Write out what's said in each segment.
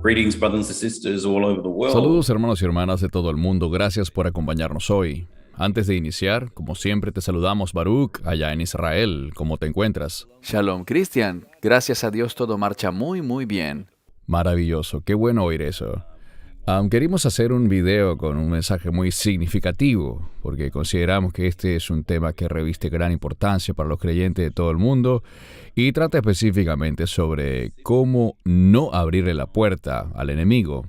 Greetings, brothers and sisters all over the world. Saludos hermanos y hermanas de todo el mundo, gracias por acompañarnos hoy. Antes de iniciar, como siempre te saludamos Baruch, allá en Israel, ¿cómo te encuentras? Shalom, Cristian. Gracias a Dios todo marcha muy bien. Maravilloso, qué bueno oír eso. Queríamos hacer un video con un mensaje muy significativo, porque consideramos que este es un tema que reviste gran importancia para los creyentes de todo el mundo y trata específicamente sobre cómo no abrirle la puerta al enemigo.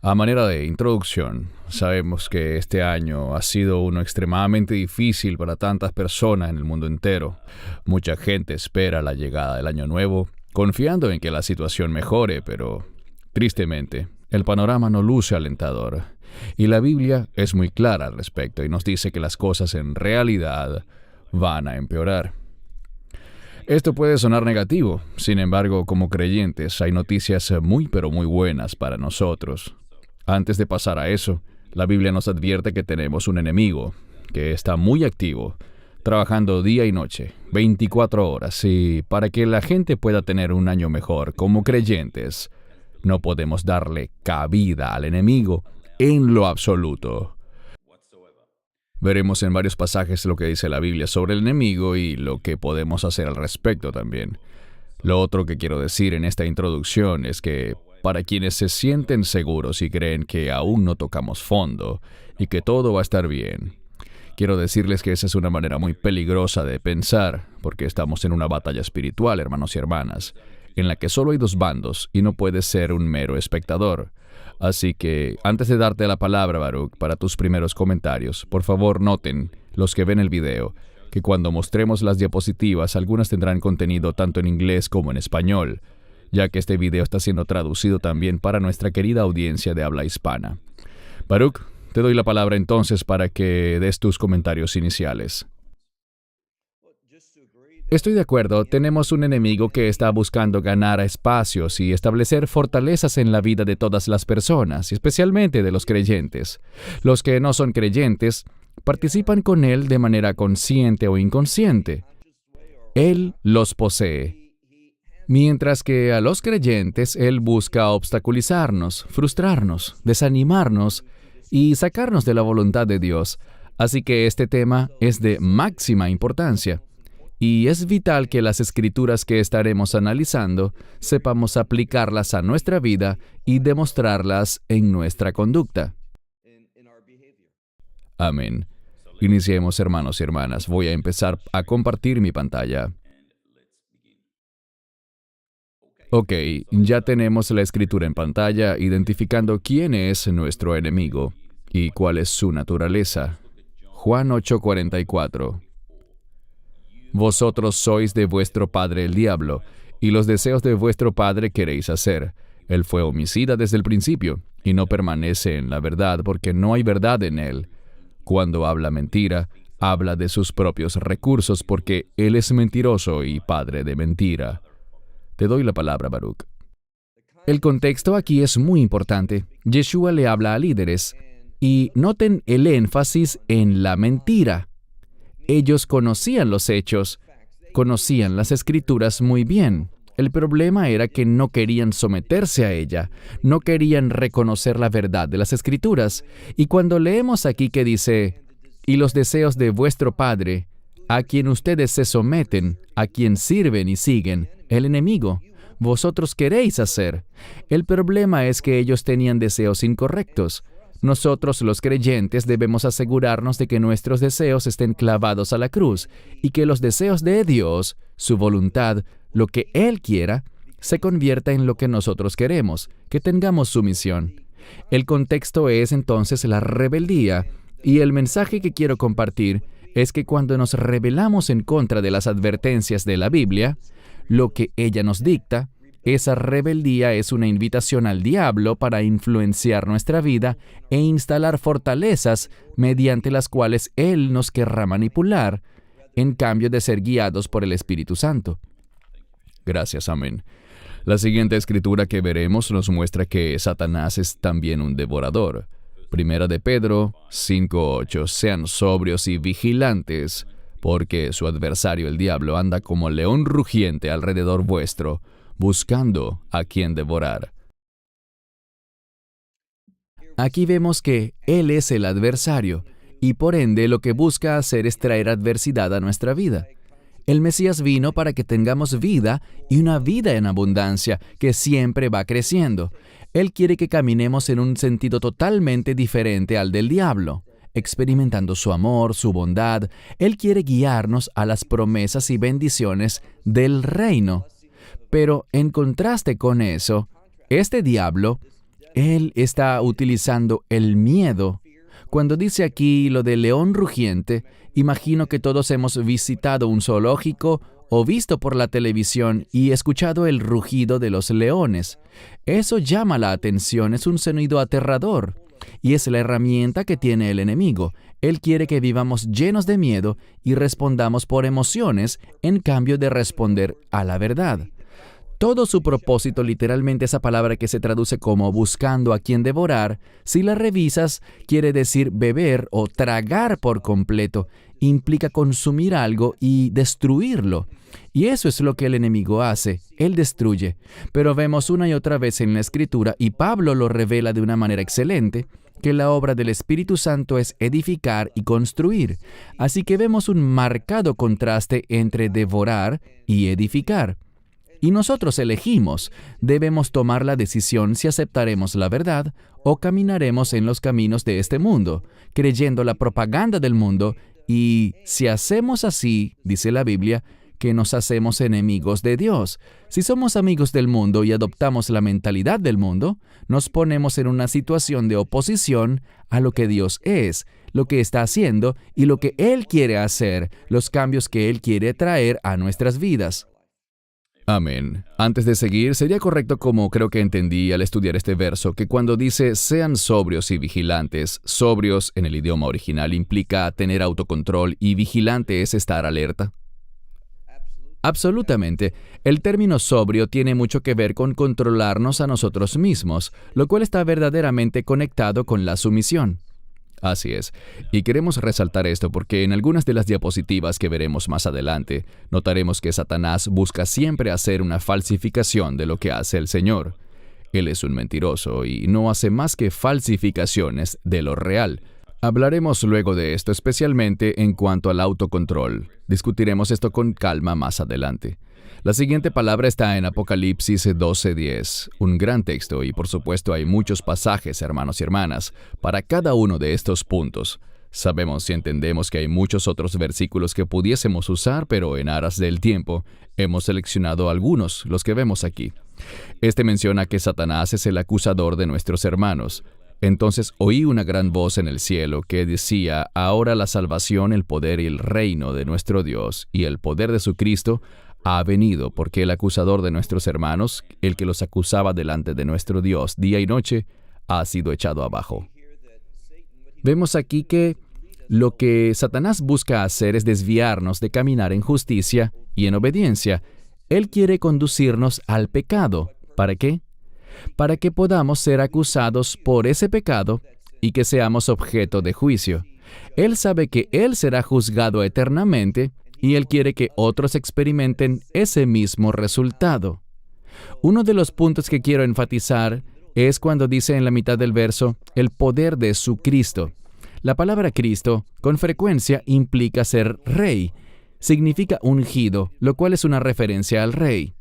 A manera de introducción, sabemos que este año ha sido uno extremadamente difícil para tantas personas en el mundo entero. Mucha gente espera la llegada del año nuevo, confiando en que la situación mejore, pero tristemente, el panorama no luce alentador. Y la Biblia es muy clara al respecto y nos dice que las cosas en realidad van a empeorar. Esto puede sonar negativo, sin embargo, como creyentes hay noticias muy pero muy buenas para nosotros. Antes de pasar a eso, la Biblia nos advierte que tenemos un enemigo que está muy activo, trabajando día y noche, 24 horas, y para que la gente pueda tener un año mejor como creyentes, no podemos darle cabida al enemigo en lo absoluto. Veremos en varios pasajes lo que dice la Biblia sobre el enemigo y lo que podemos hacer al respecto también. Lo otro que quiero decir en esta introducción es que para quienes se sienten seguros y creen que aún no tocamos fondo y que todo va a estar bien, quiero decirles que esa es una manera muy peligrosa de pensar, porque estamos en una batalla espiritual, hermanos y hermanas, en la que solo hay dos bandos y no puedes ser un mero espectador. Así que, antes de darte la palabra, Baruch, para tus primeros comentarios, por favor noten, los que ven el video, que cuando mostremos las diapositivas, algunas tendrán contenido tanto en inglés como en español, ya que este video está siendo traducido también para nuestra querida audiencia de habla hispana. Baruch, te doy la palabra entonces para que des tus comentarios iniciales. Estoy de acuerdo, tenemos un enemigo que está buscando ganar espacios y establecer fortalezas en la vida de todas las personas, especialmente de los creyentes. Los que no son creyentes participan con él de manera consciente o inconsciente. Él los posee. Mientras que a los creyentes él busca obstaculizarnos, frustrarnos, desanimarnos y sacarnos de la voluntad de Dios. Así que este tema es de máxima importancia. Y es vital que las escrituras que estaremos analizando sepamos aplicarlas a nuestra vida y demostrarlas en nuestra conducta. Amén. Iniciemos, hermanos y hermanas. Voy a empezar a compartir mi pantalla. Ok, ya tenemos la escritura en pantalla identificando quién es nuestro enemigo y cuál es su naturaleza. Juan 8:44. Vosotros sois de vuestro padre el diablo, y los deseos de vuestro padre queréis hacer. Él fue homicida desde el principio, y no permanece en la verdad, porque no hay verdad en él. Cuando habla mentira, habla de sus propios recursos, porque él es mentiroso y padre de mentira. Te doy la palabra, Baruch. El contexto aquí es muy importante. Yeshua le habla a líderes, y noten el énfasis en la mentira. Ellos conocían los hechos, conocían las escrituras muy bien. El problema era que no querían someterse a ella, no querían reconocer la verdad de las escrituras. Y cuando leemos aquí que dice, y los deseos de vuestro Padre, a quien ustedes se someten, a quien sirven y siguen, el enemigo, vosotros queréis hacer. El problema es que ellos tenían deseos incorrectos. Nosotros, los creyentes, debemos asegurarnos de que nuestros deseos estén clavados a la cruz y que los deseos de Dios, su voluntad, lo que Él quiera, se convierta en lo que nosotros queremos, que tengamos sumisión. El contexto es entonces la rebeldía, y el mensaje que quiero compartir es que cuando nos rebelamos en contra de las advertencias de la Biblia, lo que ella nos dicta, esa rebeldía es una invitación al diablo para influenciar nuestra vida e instalar fortalezas mediante las cuales él nos querrá manipular, en cambio de ser guiados por el Espíritu Santo. Gracias, amén. La siguiente escritura que veremos nos muestra que Satanás es también un devorador. Primera de Pedro 5:8. Sean sobrios y vigilantes, porque su adversario el diablo anda como león rugiente alrededor vuestro, buscando a quien devorar. Aquí vemos que Él es el adversario, y por ende lo que busca hacer es traer adversidad a nuestra vida. El Mesías vino para que tengamos vida y una vida en abundancia que siempre va creciendo. Él quiere que caminemos en un sentido totalmente diferente al del diablo, experimentando su amor, su bondad. Él quiere guiarnos a las promesas y bendiciones del reino. Pero en contraste con eso, este diablo, él está utilizando el miedo. Cuando dice aquí lo de león rugiente, imagino que todos hemos visitado un zoológico o visto por la televisión y escuchado el rugido de los leones. Eso llama la atención, es un sonido aterrador. Y es la herramienta que tiene el enemigo. Él quiere que vivamos llenos de miedo y respondamos por emociones en cambio de responder a la verdad. Todo su propósito, literalmente esa palabra que se traduce como buscando a quien devorar, si la revisas, quiere decir beber o tragar por completo. Implica consumir algo y destruirlo. Y eso es lo que el enemigo hace. Él destruye. Pero vemos una y otra vez en la Escritura, y Pablo lo revela de una manera excelente, que la obra del Espíritu Santo es edificar y construir. Así que vemos un marcado contraste entre devorar y edificar. Y nosotros elegimos, debemos tomar la decisión si aceptaremos la verdad o caminaremos en los caminos de este mundo, creyendo la propaganda del mundo, y si hacemos así, dice la Biblia, que nos hacemos enemigos de Dios. Si somos amigos del mundo y adoptamos la mentalidad del mundo, nos ponemos en una situación de oposición a lo que Dios es, lo que está haciendo y lo que Él quiere hacer, los cambios que Él quiere traer a nuestras vidas. Amén. Antes de seguir, sería correcto, como creo que entendí al estudiar este verso, que cuando dice sean sobrios y vigilantes, sobrios en el idioma original implica tener autocontrol y vigilante es estar alerta. Absolutamente. El término sobrio tiene mucho que ver con controlarnos a nosotros mismos, lo cual está verdaderamente conectado con la sumisión. Así es. Y queremos resaltar esto porque en algunas de las diapositivas que veremos más adelante, notaremos que Satanás busca siempre hacer una falsificación de lo que hace el Señor. Él es un mentiroso y no hace más que falsificaciones de lo real. Hablaremos luego de esto, especialmente en cuanto al autocontrol. Discutiremos esto con calma más adelante. La siguiente palabra está en Apocalipsis 12:10, un gran texto y por supuesto hay muchos pasajes, hermanos y hermanas, para cada uno de estos puntos. Sabemos y entendemos que hay muchos otros versículos que pudiésemos usar, pero en aras del tiempo hemos seleccionado algunos, los que vemos aquí. Este menciona que Satanás es el acusador de nuestros hermanos. Entonces oí una gran voz en el cielo que decía, ahora la salvación, el poder y el reino de nuestro Dios y el poder de su Cristo ha venido, porque el acusador de nuestros hermanos, el que los acusaba delante de nuestro Dios día y noche, ha sido echado abajo. Vemos aquí que lo que Satanás busca hacer es desviarnos de caminar en justicia y en obediencia. Él quiere conducirnos al pecado. ¿Para qué? Para que podamos ser acusados por ese pecado y que seamos objeto de juicio. Él sabe que Él será juzgado eternamente y Él quiere que otros experimenten ese mismo resultado. Uno de los puntos que quiero enfatizar es cuando dice en la mitad del verso, el poder de su Cristo. La palabra Cristo, con frecuencia, implica ser rey. Significa ungido, lo cual es una referencia al rey.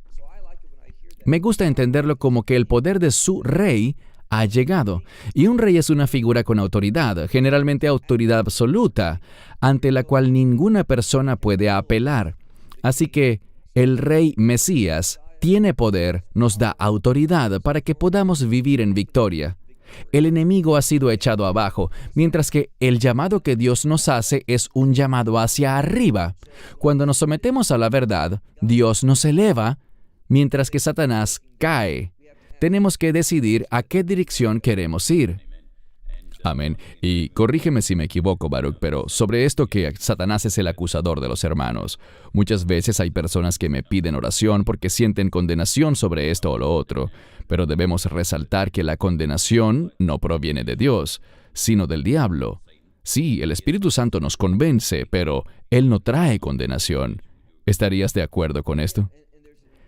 Me gusta entenderlo como que el poder de su rey ha llegado. Y un rey es una figura con autoridad, generalmente autoridad absoluta, ante la cual ninguna persona puede apelar. Así que el rey Mesías tiene poder, nos da autoridad para que podamos vivir en victoria. El enemigo ha sido echado abajo, mientras que el llamado que Dios nos hace es un llamado hacia arriba. Cuando nos sometemos a la verdad, Dios nos eleva, mientras que Satanás cae. Tenemos que decidir a qué dirección queremos ir. Amén. Y corrígeme si me equivoco, Baruch, pero sobre esto que Satanás es el acusador de los hermanos, muchas veces hay personas que me piden oración porque sienten condenación sobre esto o lo otro, pero debemos resaltar que la condenación no proviene de Dios, sino del diablo. Sí, el Espíritu Santo nos convence, pero Él no trae condenación. ¿Estarías de acuerdo con esto?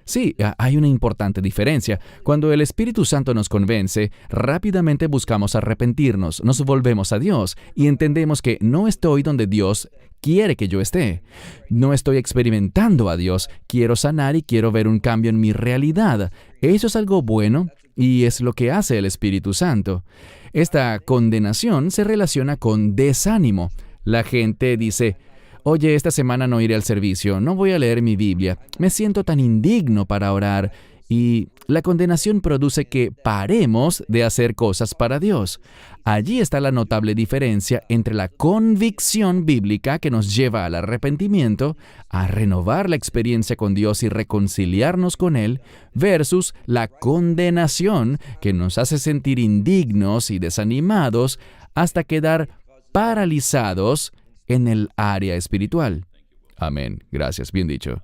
Sí, hay una importante diferencia. Cuando el Espíritu Santo nos convence, rápidamente buscamos arrepentirnos, nos volvemos a Dios y entendemos que no estoy donde Dios quiere que yo esté. No estoy experimentando a Dios, quiero sanar y quiero ver un cambio en mi realidad. Eso es algo bueno y es lo que hace el Espíritu Santo. Esta condenación se relaciona con desánimo. La gente dice: oye, esta semana no iré al servicio, no voy a leer mi Biblia, me siento tan indigno para orar. Y la condenación produce que paremos de hacer cosas para Dios. Allí está la notable diferencia entre la convicción bíblica que nos lleva al arrepentimiento, a renovar la experiencia con Dios y reconciliarnos con Él, versus la condenación que nos hace sentir indignos y desanimados hasta quedar paralizados en el área espiritual. Amén. Gracias. Bien dicho.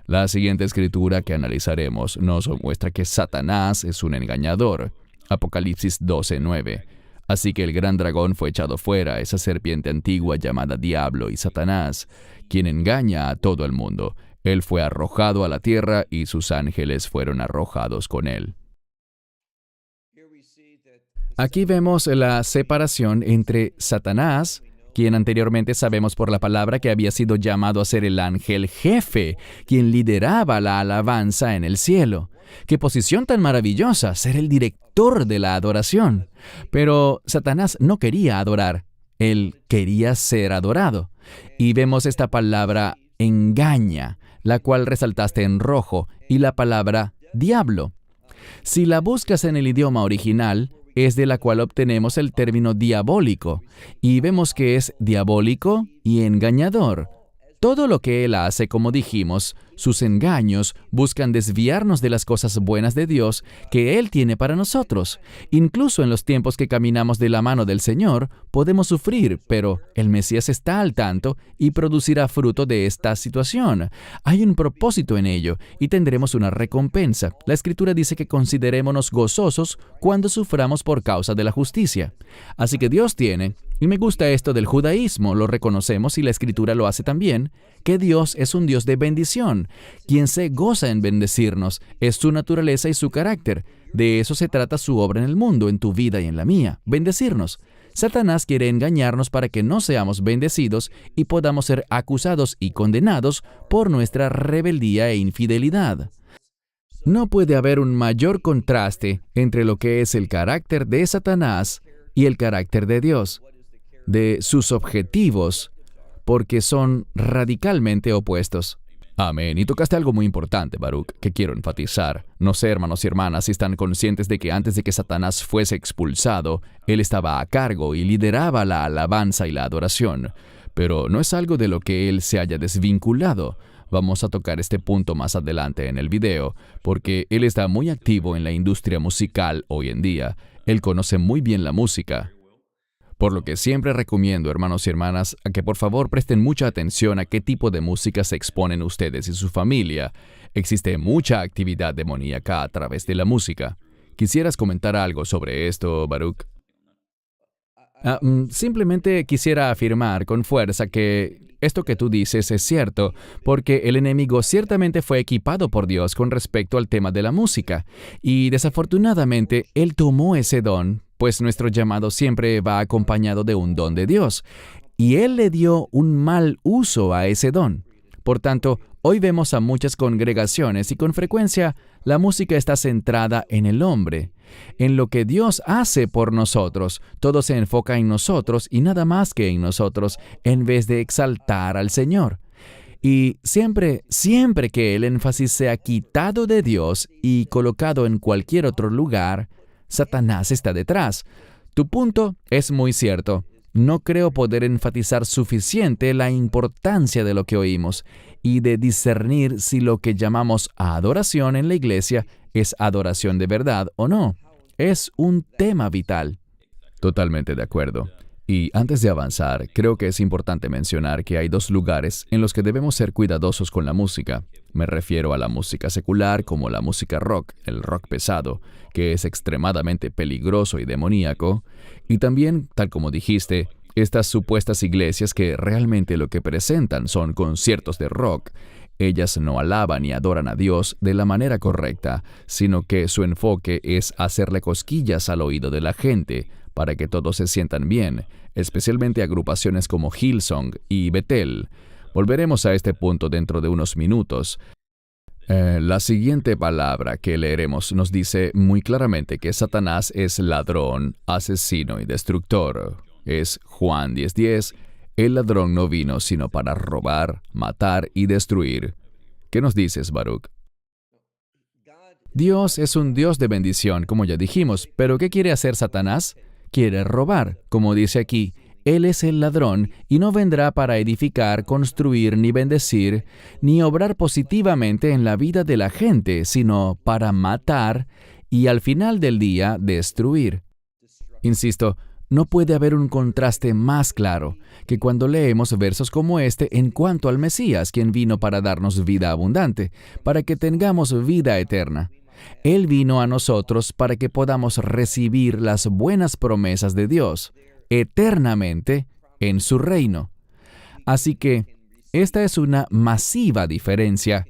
La siguiente escritura que analizaremos nos muestra que Satanás es un engañador. Apocalipsis 12:9. Así que el gran dragón fue echado fuera, esa serpiente antigua llamada Diablo y Satanás, quien engaña a todo el mundo. Él fue arrojado a la tierra y sus ángeles fueron arrojados con él. Aquí vemos la separación entre Satanás, quien anteriormente sabemos por la palabra que había sido llamado a ser el ángel jefe, quien lideraba la alabanza en el cielo. ¡Qué posición tan maravillosa, ser el director de la adoración! Pero Satanás no quería adorar, él quería ser adorado. Y vemos esta palabra engaña, la cual resaltaste en rojo, y la palabra diablo. Si la buscas en el idioma original, es de la cual obtenemos el término diabólico, y vemos que es diabólico y engañador. Todo lo que él hace, como dijimos, sus engaños buscan desviarnos de las cosas buenas de Dios que Él tiene para nosotros. Incluso en los tiempos que caminamos de la mano del Señor, podemos sufrir, pero el Mesías está al tanto y producirá fruto de esta situación. Hay un propósito en ello y tendremos una recompensa. La Escritura dice que considerémonos gozosos cuando suframos por causa de la justicia. Así que Dios tiene, y me gusta esto del judaísmo, lo reconocemos y la Escritura lo hace también, que Dios es un Dios de bendición, quien se goza en bendecirnos, es su naturaleza y su carácter. De eso se trata su obra en el mundo, en tu vida y en la mía, bendecirnos. Satanás quiere engañarnos para que no seamos bendecidos y podamos ser acusados y condenados por nuestra rebeldía e infidelidad. No puede haber un mayor contraste entre lo que es el carácter de Satanás y el carácter de Dios, de sus objetivos, porque son radicalmente opuestos. Amén. Y tocaste algo muy importante, Baruch, que quiero enfatizar. No sé, hermanos y hermanas, si están conscientes de que antes de que Satanás fuese expulsado, él estaba a cargo y lideraba la alabanza y la adoración. Pero no es algo de lo que él se haya desvinculado. Vamos a tocar este punto más adelante en el video, porque él está muy activo en la industria musical hoy en día. Él conoce muy bien la música. Por lo que siempre recomiendo, hermanos y hermanas, a que por favor presten mucha atención a qué tipo de música se exponen ustedes y su familia. Existe mucha actividad demoníaca a través de la música. ¿Quisieras comentar algo sobre esto, Baruch? Simplemente quisiera afirmar con fuerza que esto que tú dices es cierto, porque el enemigo ciertamente fue equipado por Dios con respecto al tema de la música, y desafortunadamente él tomó ese don, pues nuestro llamado siempre va acompañado de un don de Dios, y él le dio un mal uso a ese don. Por tanto, hoy vemos a muchas congregaciones y con frecuencia la música está centrada en el hombre, en lo que Dios hace por nosotros. Todo se enfoca en nosotros y nada más que en nosotros, en vez de exaltar al Señor. Y siempre que el énfasis sea quitado de Dios y colocado en cualquier otro lugar, Satanás está detrás. Tu punto es muy cierto. No creo poder enfatizar suficiente la importancia de lo que oímos y de discernir si lo que llamamos adoración en la iglesia es adoración de verdad o no. Es un tema vital. Totalmente de acuerdo. Y antes de avanzar, creo que es importante mencionar que hay dos lugares en los que debemos ser cuidadosos con la música. Me refiero a la música secular como la música rock, el rock pesado, que es extremadamente peligroso y demoníaco, y también, tal como dijiste, estas supuestas iglesias que realmente lo que presentan son conciertos de rock. Ellas no alaban y adoran a Dios de la manera correcta, sino que su enfoque es hacerle cosquillas al oído de la gente para que todos se sientan bien, especialmente agrupaciones como Hillsong y Bethel. Volveremos a este punto dentro de unos minutos. La siguiente palabra que leeremos nos dice muy claramente que Satanás es ladrón, asesino y destructor. Es Juan 10:10. El ladrón no vino sino para robar, matar y destruir. ¿Qué nos dices, Baruch? Dios es un Dios de bendición, como ya dijimos, pero ¿qué quiere hacer Satanás? Quiere robar, como dice aquí. Él es el ladrón y no vendrá para edificar, construir, ni bendecir, ni obrar positivamente en la vida de la gente, sino para matar y al final del día destruir. Insisto, no puede haber un contraste más claro que cuando leemos versos como este en cuanto al Mesías, quien vino para darnos vida abundante, para que tengamos vida eterna. Él vino a nosotros para que podamos recibir las buenas promesas de Dios eternamente en su reino. Así que esta es una masiva diferencia,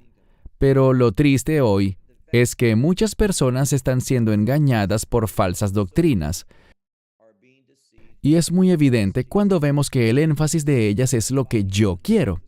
pero lo triste hoy es que muchas personas están siendo engañadas por falsas doctrinas. Y es muy evidente cuando vemos que el énfasis de ellas es lo que yo quiero.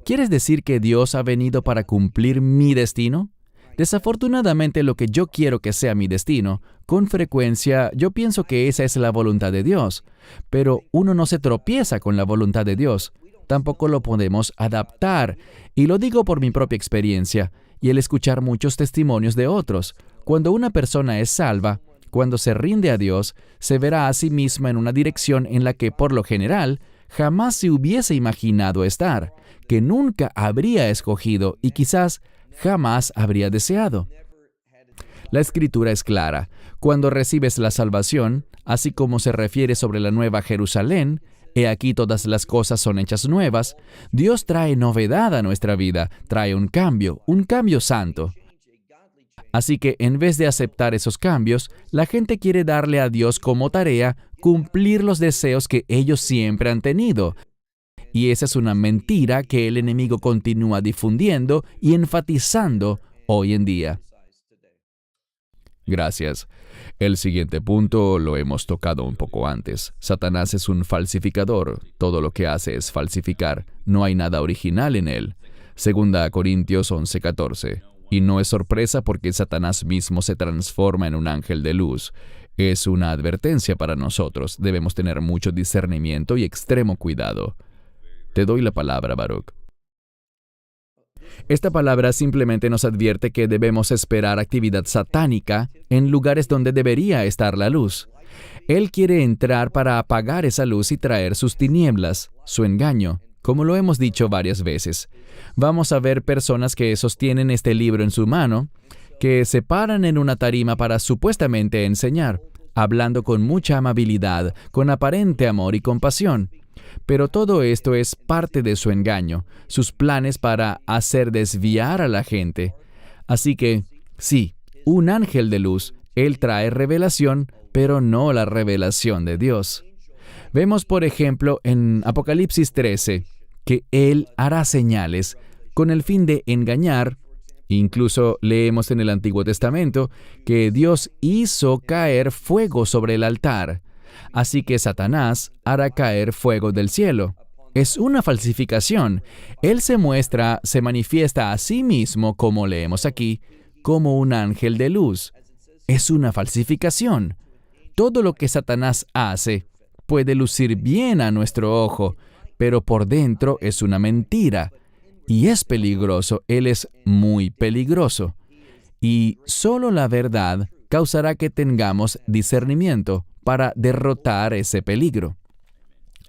¿Quieres decir que Dios ha venido para cumplir mi destino? Desafortunadamente, lo que yo quiero que sea mi destino, con frecuencia yo pienso que esa es la voluntad de Dios. Pero uno no se tropieza con la voluntad de Dios. Tampoco lo podemos adaptar. Y lo digo por mi propia experiencia y el escuchar muchos testimonios de otros. Cuando una persona es salva, cuando se rinde a Dios, se verá a sí misma en una dirección en la que, por lo general, jamás se hubiese imaginado estar, que nunca habría escogido y quizás jamás habría deseado. La Escritura es clara. Cuando recibes la salvación, así como se refiere sobre la Nueva Jerusalén, he aquí todas las cosas son hechas nuevas, Dios trae novedad a nuestra vida, trae un cambio santo. Así que en vez de aceptar esos cambios, la gente quiere darle a Dios como tarea cumplir los deseos que ellos siempre han tenido. Y esa es una mentira que el enemigo continúa difundiendo y enfatizando hoy en día. Gracias. El siguiente punto lo hemos tocado un poco antes. Satanás es un falsificador. Todo lo que hace es falsificar. No hay nada original en él. 2 Corintios 11:14. Y no es sorpresa porque Satanás mismo se transforma en un ángel de luz. Es una advertencia para nosotros. Debemos tener mucho discernimiento y extremo cuidado. Te doy la palabra, Baruch. Esta palabra simplemente nos advierte que debemos esperar actividad satánica en lugares donde debería estar la luz. Él quiere entrar para apagar esa luz y traer sus tinieblas, su engaño, como lo hemos dicho varias veces. Vamos a ver personas que sostienen este libro en su mano, que se paran en una tarima para supuestamente enseñar, hablando con mucha amabilidad, con aparente amor y compasión. Pero todo esto es parte de su engaño, sus planes para hacer desviar a la gente. Así que, sí, un ángel de luz, él trae revelación, pero no la revelación de Dios. Vemos, por ejemplo, en Apocalipsis 13, que él hará señales con el fin de engañar. Incluso leemos en el Antiguo Testamento que Dios hizo caer fuego sobre el altar. Así que Satanás hará caer fuego del cielo. Es una falsificación. Él se manifiesta a sí mismo, como leemos aquí, como un ángel de luz. Es una falsificación. Todo lo que Satanás hace puede lucir bien a nuestro ojo, pero por dentro es una mentira. Y es peligroso. Él es muy peligroso. Y solo la verdad causará que tengamos discernimiento para derrotar ese peligro.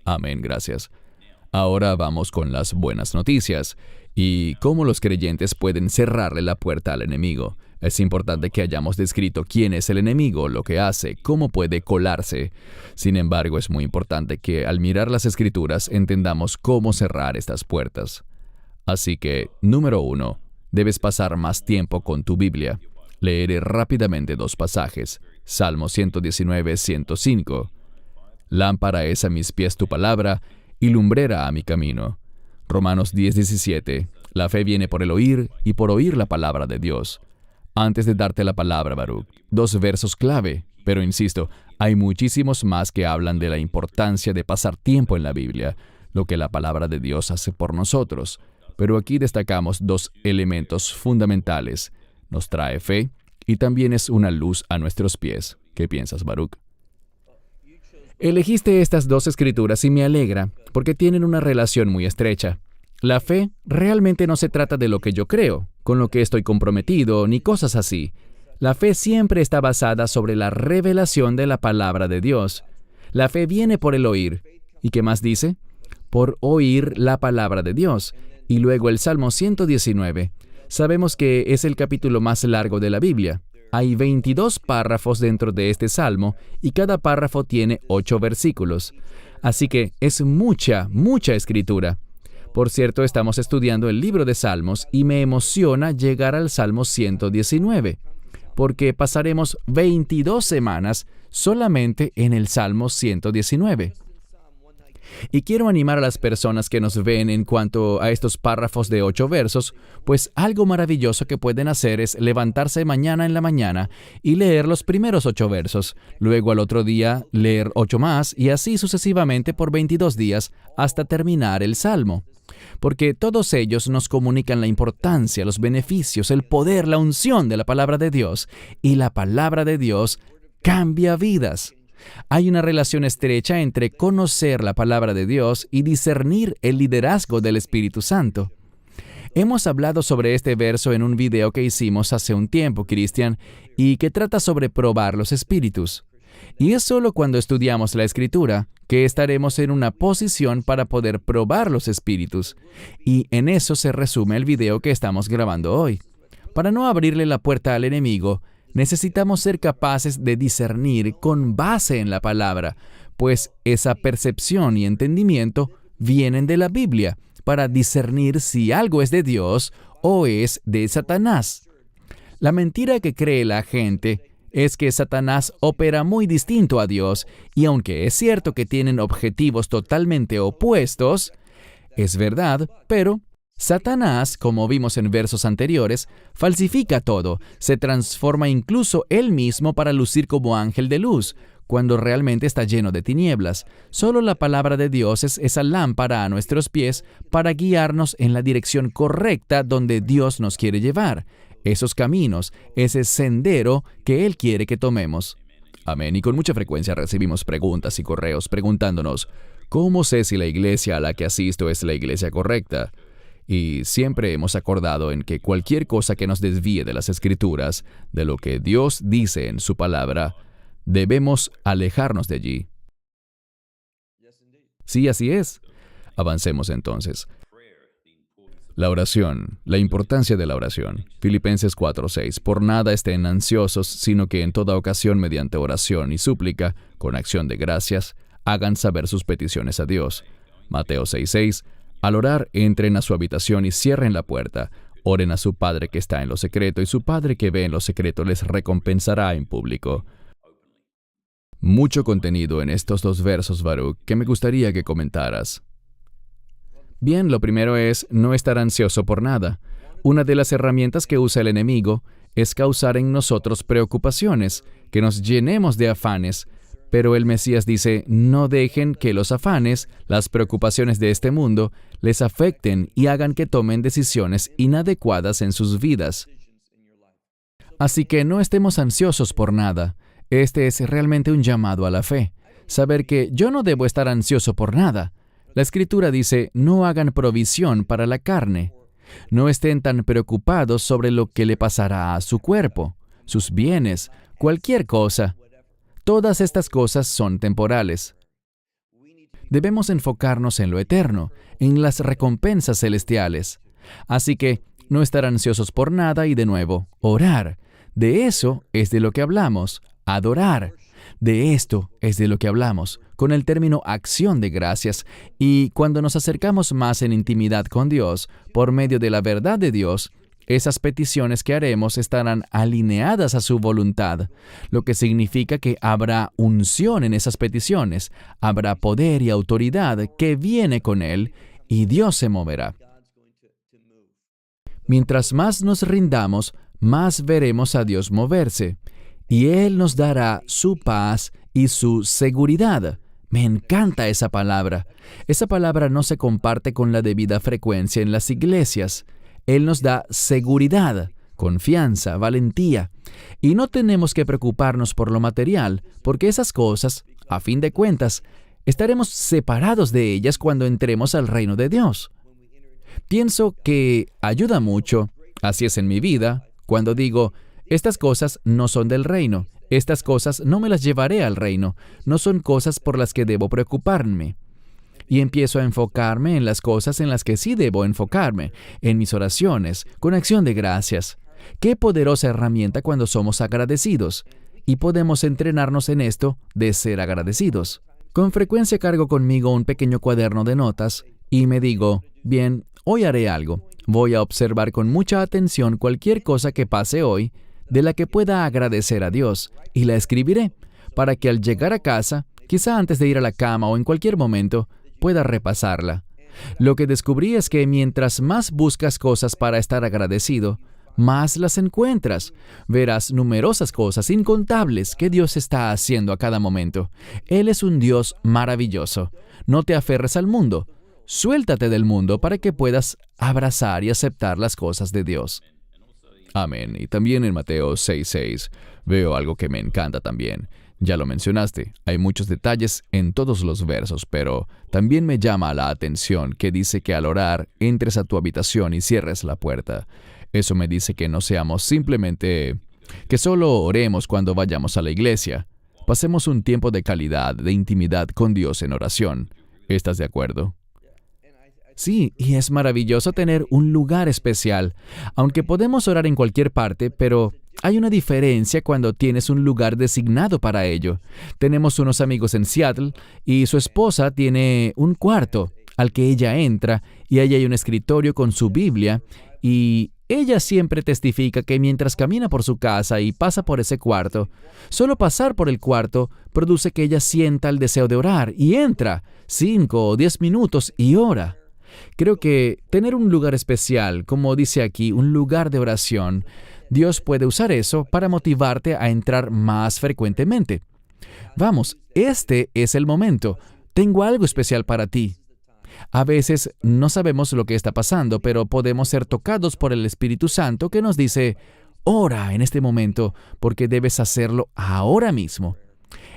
Amén, gracias. Ahora vamos con las buenas noticias y cómo los creyentes pueden cerrarle la puerta al enemigo. Es importante que hayamos descrito quién es el enemigo, lo que hace, cómo puede colarse. Sin embargo, es muy importante que al mirar las Escrituras entendamos cómo cerrar estas puertas. Así que, número 1, debes pasar más tiempo con tu Biblia. Leeré rápidamente 2 pasajes. Salmo 119, 105. Lámpara es a mis pies tu palabra y lumbrera a mi camino. Romanos 10, 17. La fe viene por el oír y por oír la palabra de Dios. Antes de darte la palabra, Baruch, 2 versos clave, pero insisto, hay muchísimos más que hablan de la importancia de pasar tiempo en la Biblia, lo que la palabra de Dios hace por nosotros. Pero aquí destacamos 2 elementos fundamentales. Nos trae fe y también es una luz a nuestros pies. ¿Qué piensas, Baruch? Elegiste estas 2 escrituras y me alegra, porque tienen una relación muy estrecha. La fe realmente no se trata de lo que yo creo, con lo que estoy comprometido, ni cosas así. La fe siempre está basada sobre la revelación de la palabra de Dios. La fe viene por el oír. ¿Y qué más dice? Por oír la palabra de Dios. Y luego el Salmo 119. Sabemos que es el capítulo más largo de la Biblia. Hay 22 párrafos dentro de este salmo y cada párrafo tiene 8 versículos. Así que es mucha escritura. Por cierto, estamos estudiando el libro de Salmos y me emociona llegar al Salmo 119, porque pasaremos 22 semanas solamente en el Salmo 119. Y quiero animar a las personas que nos ven en cuanto a estos párrafos de 8 versos, pues algo maravilloso que pueden hacer es levantarse mañana en la mañana y leer los primeros 8 versos, luego al otro día leer 8 más y así sucesivamente por 22 días hasta terminar el Salmo. Porque todos ellos nos comunican la importancia, los beneficios, el poder, la unción de la palabra de Dios, y la palabra de Dios cambia vidas. Hay una relación estrecha entre conocer la palabra de Dios y discernir el liderazgo del Espíritu Santo. Hemos hablado sobre este verso en un video que hicimos hace un tiempo, Cristian, y que trata sobre probar los espíritus. Y es solo cuando estudiamos la Escritura que estaremos en una posición para poder probar los espíritus. Y en eso se resume el video que estamos grabando hoy. Para no abrirle la puerta al enemigo, necesitamos ser capaces de discernir con base en la palabra, pues esa percepción y entendimiento vienen de la Biblia, para discernir si algo es de Dios o es de Satanás. La mentira que cree la gente es que Satanás opera muy distinto a Dios, y aunque es cierto que tienen objetivos totalmente opuestos, es verdad, pero Satanás, como vimos en versos anteriores, falsifica todo, se transforma incluso él mismo para lucir como ángel de luz, cuando realmente está lleno de tinieblas. Solo la palabra de Dios es esa lámpara a nuestros pies para guiarnos en la dirección correcta donde Dios nos quiere llevar. Esos caminos, ese sendero que Él quiere que tomemos. Amén. Y con mucha frecuencia recibimos preguntas y correos preguntándonos, ¿cómo sé si la iglesia a la que asisto es la iglesia correcta? Y siempre hemos acordado en que cualquier cosa que nos desvíe de las Escrituras, de lo que Dios dice en su palabra, debemos alejarnos de allí. Sí, así es. Avancemos entonces. La oración, la importancia de la oración. Filipenses 4:6. Por nada estén ansiosos, sino que en toda ocasión mediante oración y súplica, con acción de gracias, hagan saber sus peticiones a Dios. Mateo 6:6. Al orar, entren a su habitación y cierren la puerta. Oren a su Padre que está en lo secreto, y su Padre que ve en lo secreto les recompensará en público. Mucho contenido en estos 2 versos, Baruch, que me gustaría que comentaras. Bien, lo primero es no estar ansioso por nada. Una de las herramientas que usa el enemigo es causar en nosotros preocupaciones, que nos llenemos de afanes. Pero el Mesías dice, no dejen que los afanes, las preocupaciones de este mundo, les afecten y hagan que tomen decisiones inadecuadas en sus vidas. Así que no estemos ansiosos por nada. Este es realmente un llamado a la fe. Saber que yo no debo estar ansioso por nada. La Escritura dice, no hagan provisión para la carne. No estén tan preocupados sobre lo que le pasará a su cuerpo, sus bienes, cualquier cosa. Todas estas cosas son temporales. Debemos enfocarnos en lo eterno, en las recompensas celestiales. Así que, no estar ansiosos por nada y de nuevo, orar. De eso es de lo que hablamos, adorar. De esto es de lo que hablamos, con el término acción de gracias, y cuando nos acercamos más en intimidad con Dios, por medio de la verdad de Dios, esas peticiones que haremos estarán alineadas a su voluntad, lo que significa que habrá unción en esas peticiones, habrá poder y autoridad que viene con Él, y Dios se moverá. Mientras más nos rindamos, más veremos a Dios moverse, y Él nos dará su paz y su seguridad. Me encanta esa palabra. Esa palabra no se comparte con la debida frecuencia en las iglesias. Él nos da seguridad, confianza, valentía. Y no tenemos que preocuparnos por lo material, porque esas cosas, a fin de cuentas, estaremos separados de ellas cuando entremos al reino de Dios. Pienso que ayuda mucho, así es en mi vida, cuando digo, estas cosas no son del reino, estas cosas no me las llevaré al reino, no son cosas por las que debo preocuparme. Y empiezo a enfocarme en las cosas en las que sí debo enfocarme, en mis oraciones, con acción de gracias. Qué poderosa herramienta cuando somos agradecidos. Y podemos entrenarnos en esto de ser agradecidos. Con frecuencia cargo conmigo un pequeño cuaderno de notas y me digo, bien, hoy haré algo. Voy a observar con mucha atención cualquier cosa que pase hoy de la que pueda agradecer a Dios y la escribiré para que al llegar a casa, quizá antes de ir a la cama o en cualquier momento, pueda repasarla. Lo que descubrí es que mientras más buscas cosas para estar agradecido, más las encuentras. Verás numerosas cosas incontables que Dios está haciendo a cada momento. Él es un Dios maravilloso. No te aferres al mundo. Suéltate del mundo para que puedas abrazar y aceptar las cosas de Dios. Amén. Y también en Mateo 6:6 veo algo que me encanta también. Ya lo mencionaste, hay muchos detalles en todos los versos, pero también me llama la atención que dice que al orar entres a tu habitación y cierres la puerta. Eso me dice que no seamos simplemente que solo oremos cuando vayamos a la iglesia. Pasemos un tiempo de calidad, de intimidad con Dios en oración. ¿Estás de acuerdo? Sí, y es maravilloso tener un lugar especial. Aunque podemos orar en cualquier parte, pero hay una diferencia cuando tienes un lugar designado para ello. Tenemos unos amigos en Seattle y su esposa tiene un cuarto al que ella entra y allí hay un escritorio con su Biblia y ella siempre testifica que mientras camina por su casa y pasa por ese cuarto, solo pasar por el cuarto produce que ella sienta el deseo de orar y entra 5 o 10 minutos y ora. Creo que tener un lugar especial, como dice aquí, un lugar de oración, Dios puede usar eso para motivarte a entrar más frecuentemente. Vamos, este es el momento. Tengo algo especial para ti. A veces no sabemos lo que está pasando, pero podemos ser tocados por el Espíritu Santo que nos dice, ora en este momento, porque debes hacerlo ahora mismo.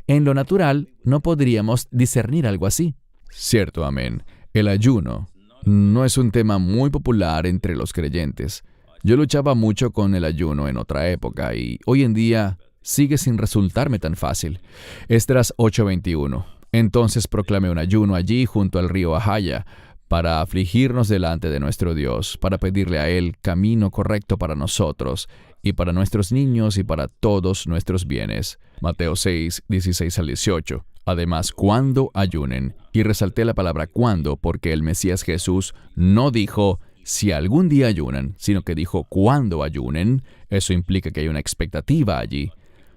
En lo natural, no podríamos discernir algo así. Cierto, amén. El ayuno no es un tema muy popular entre los creyentes. Yo luchaba mucho con el ayuno en otra época y hoy en día sigue sin resultarme tan fácil. Esdras 8:21. Entonces proclamé un ayuno allí junto al río Ahaya para afligirnos delante de nuestro Dios, para pedirle a Él camino correcto para nosotros y para nuestros niños y para todos nuestros bienes. Mateo 6:16-18. Además, cuando ayunen, y resalté la palabra cuando porque el Mesías Jesús no dijo si algún día ayunan, sino que dijo cuando ayunen. Eso implica que hay una expectativa allí.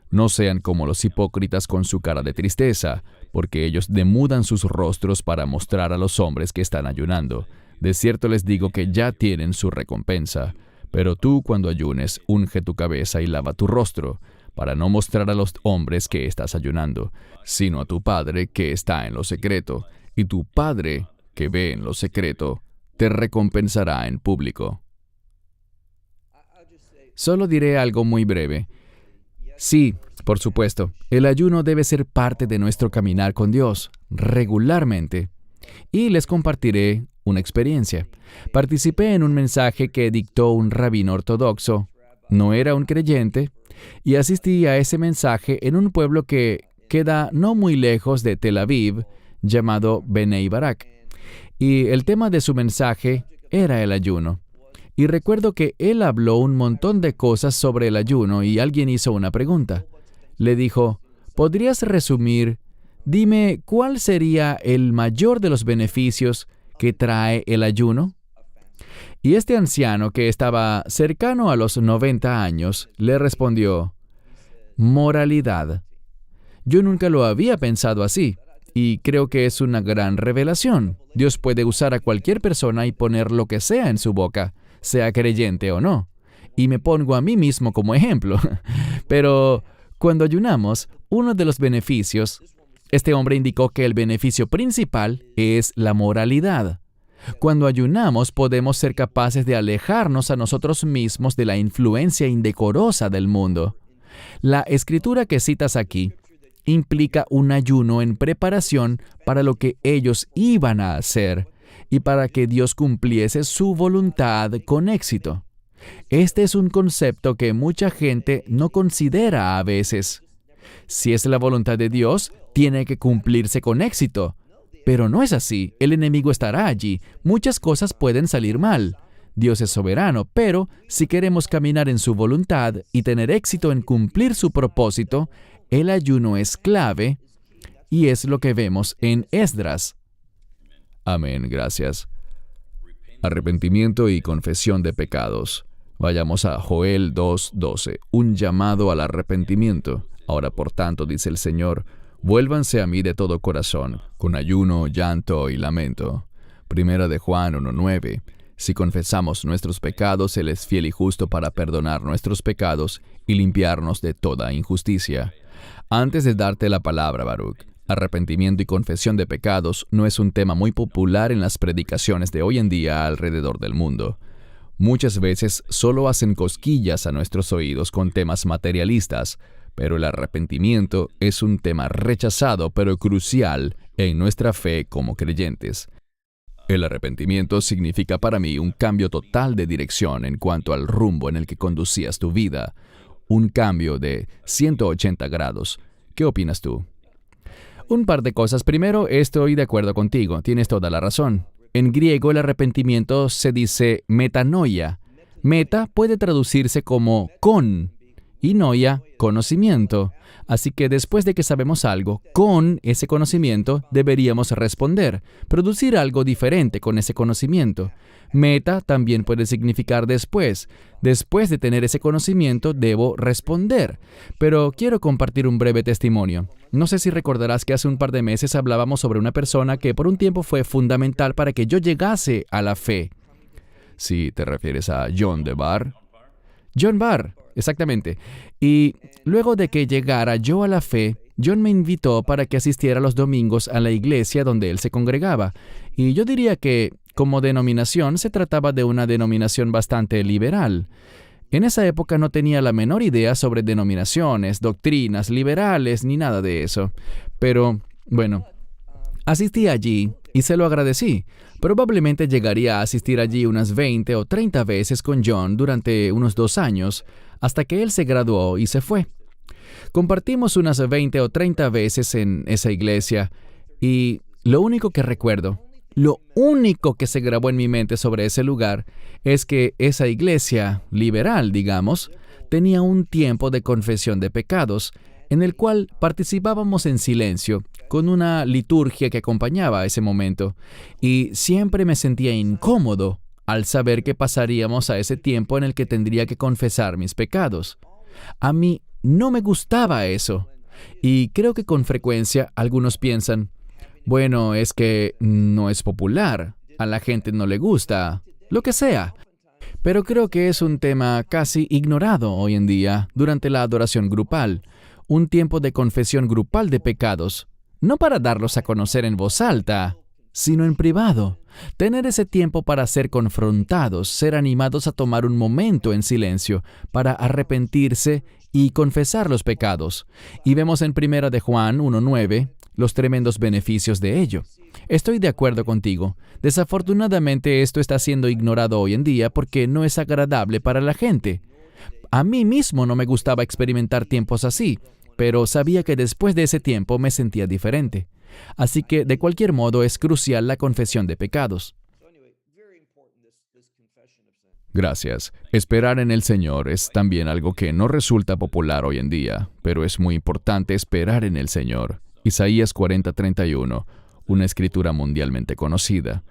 No sean como los hipócritas con su cara de tristeza, porque ellos demudan sus rostros para mostrar a los hombres que están ayunando. De cierto les digo que ya tienen su recompensa. Pero tú, cuando ayunes, unge tu cabeza y lava tu rostro, para no mostrar a los hombres que estás ayunando, sino a tu Padre que está en lo secreto, y tu Padre que ve en lo secreto, te recompensará en público. Solo diré algo muy breve. Sí, por supuesto, el ayuno debe ser parte de nuestro caminar con Dios, regularmente. Y les compartiré una experiencia. Participé en un mensaje que dictó un rabino ortodoxo. No era un creyente, y asistí a ese mensaje en un pueblo que queda no muy lejos de Tel Aviv, llamado Bnei Barak. Y el tema de su mensaje era el ayuno. Y recuerdo que él habló un montón de cosas sobre el ayuno y alguien hizo una pregunta. Le dijo, ¿podrías resumir? Dime, ¿cuál sería el mayor de los beneficios que trae el ayuno? Y este anciano, que estaba cercano a los 90 años, le respondió, moralidad. Yo nunca lo había pensado así, y creo que es una gran revelación. Dios puede usar a cualquier persona y poner lo que sea en su boca. sea creyente o no. Y me pongo a mí mismo como ejemplo. Pero cuando ayunamos, uno de los beneficios, este hombre indicó que el beneficio principal es la moralidad. Cuando ayunamos podemos ser capaces de alejarnos a nosotros mismos de la influencia indecorosa del mundo. La escritura que citas aquí implica un ayuno en preparación para lo que ellos iban a hacer y para que Dios cumpliese su voluntad con éxito. Este es un concepto que mucha gente no considera a veces. Si es la voluntad de Dios, tiene que cumplirse con éxito. Pero no es así. El enemigo estará allí. Muchas cosas pueden salir mal. Dios es soberano, pero si queremos caminar en su voluntad y tener éxito en cumplir su propósito, el ayuno es clave y es lo que vemos en Esdras. Amén, gracias. Arrepentimiento y confesión de pecados. Vayamos a Joel 2:12, un llamado al arrepentimiento. Ahora, por tanto, dice el Señor, vuélvanse a mí de todo corazón, con ayuno, llanto y lamento. Primera de Juan 1:9. Si confesamos nuestros pecados, Él es fiel y justo para perdonar nuestros pecados y limpiarnos de toda injusticia. Antes de darte la palabra, Baruch, arrepentimiento y confesión de pecados no es un tema muy popular en las predicaciones de hoy en día alrededor del mundo. Muchas veces solo hacen cosquillas a nuestros oídos con temas materialistas, pero el arrepentimiento es un tema rechazado pero crucial en nuestra fe como creyentes. El arrepentimiento significa para mí un cambio total de dirección en cuanto al rumbo en el que conducías tu vida. Un cambio de 180 grados. ¿Qué opinas tú? Un par de cosas. Primero, estoy de acuerdo contigo. Tienes toda la razón. En griego el arrepentimiento se dice metanoia. Meta puede traducirse como con y noia, conocimiento. Así que después de que sabemos algo, con ese conocimiento deberíamos responder, producir algo diferente con ese conocimiento. Meta también puede significar después. Después de tener ese conocimiento, debo responder. Pero quiero compartir un breve testimonio. No sé si recordarás que hace un par de meses hablábamos sobre una persona que por un tiempo fue fundamental para que yo llegase a la fe. Si te refieres a John de Barr. John Barr, exactamente. Y luego de que llegara yo a la fe, John me invitó para que asistiera los domingos a la iglesia donde él se congregaba. Y yo diría que, como denominación, se trataba de una denominación bastante liberal. En esa época no tenía la menor idea sobre denominaciones, doctrinas liberales, ni nada de eso. Pero, bueno, asistí allí y se lo agradecí. Probablemente llegaría a asistir allí unas 20 o 30 veces con John durante unos 2 años, hasta que él se graduó y se fue. Compartimos unas 20 o 30 veces en esa iglesia y lo único que recuerdo, lo único que se grabó en mi mente sobre ese lugar es que esa iglesia liberal, digamos, tenía un tiempo de confesión de pecados en el cual participábamos en silencio, con una liturgia que acompañaba ese momento, y siempre me sentía incómodo al saber que pasaríamos a ese tiempo en el que tendría que confesar mis pecados. A mí no me gustaba eso, y creo que con frecuencia algunos piensan, bueno, es que no es popular, a la gente no le gusta, lo que sea. Pero creo que es un tema casi ignorado hoy en día durante la adoración grupal, un tiempo de confesión grupal de pecados, no para darlos a conocer en voz alta, sino en privado. Tener ese tiempo para ser confrontados, ser animados a tomar un momento en silencio para arrepentirse y confesar los pecados. Y vemos en 1 de Juan 1:9 los tremendos beneficios de ello. Estoy de acuerdo contigo. Desafortunadamente esto está siendo ignorado hoy en día porque no es agradable para la gente. A mí mismo no me gustaba experimentar tiempos así, pero sabía que después de ese tiempo me sentía diferente. Así que, de cualquier modo, es crucial la confesión de pecados. Gracias. Esperar en el Señor es también algo que no resulta popular hoy en día, pero es muy importante esperar en el Señor. Isaías 40:31, una escritura mundialmente conocida.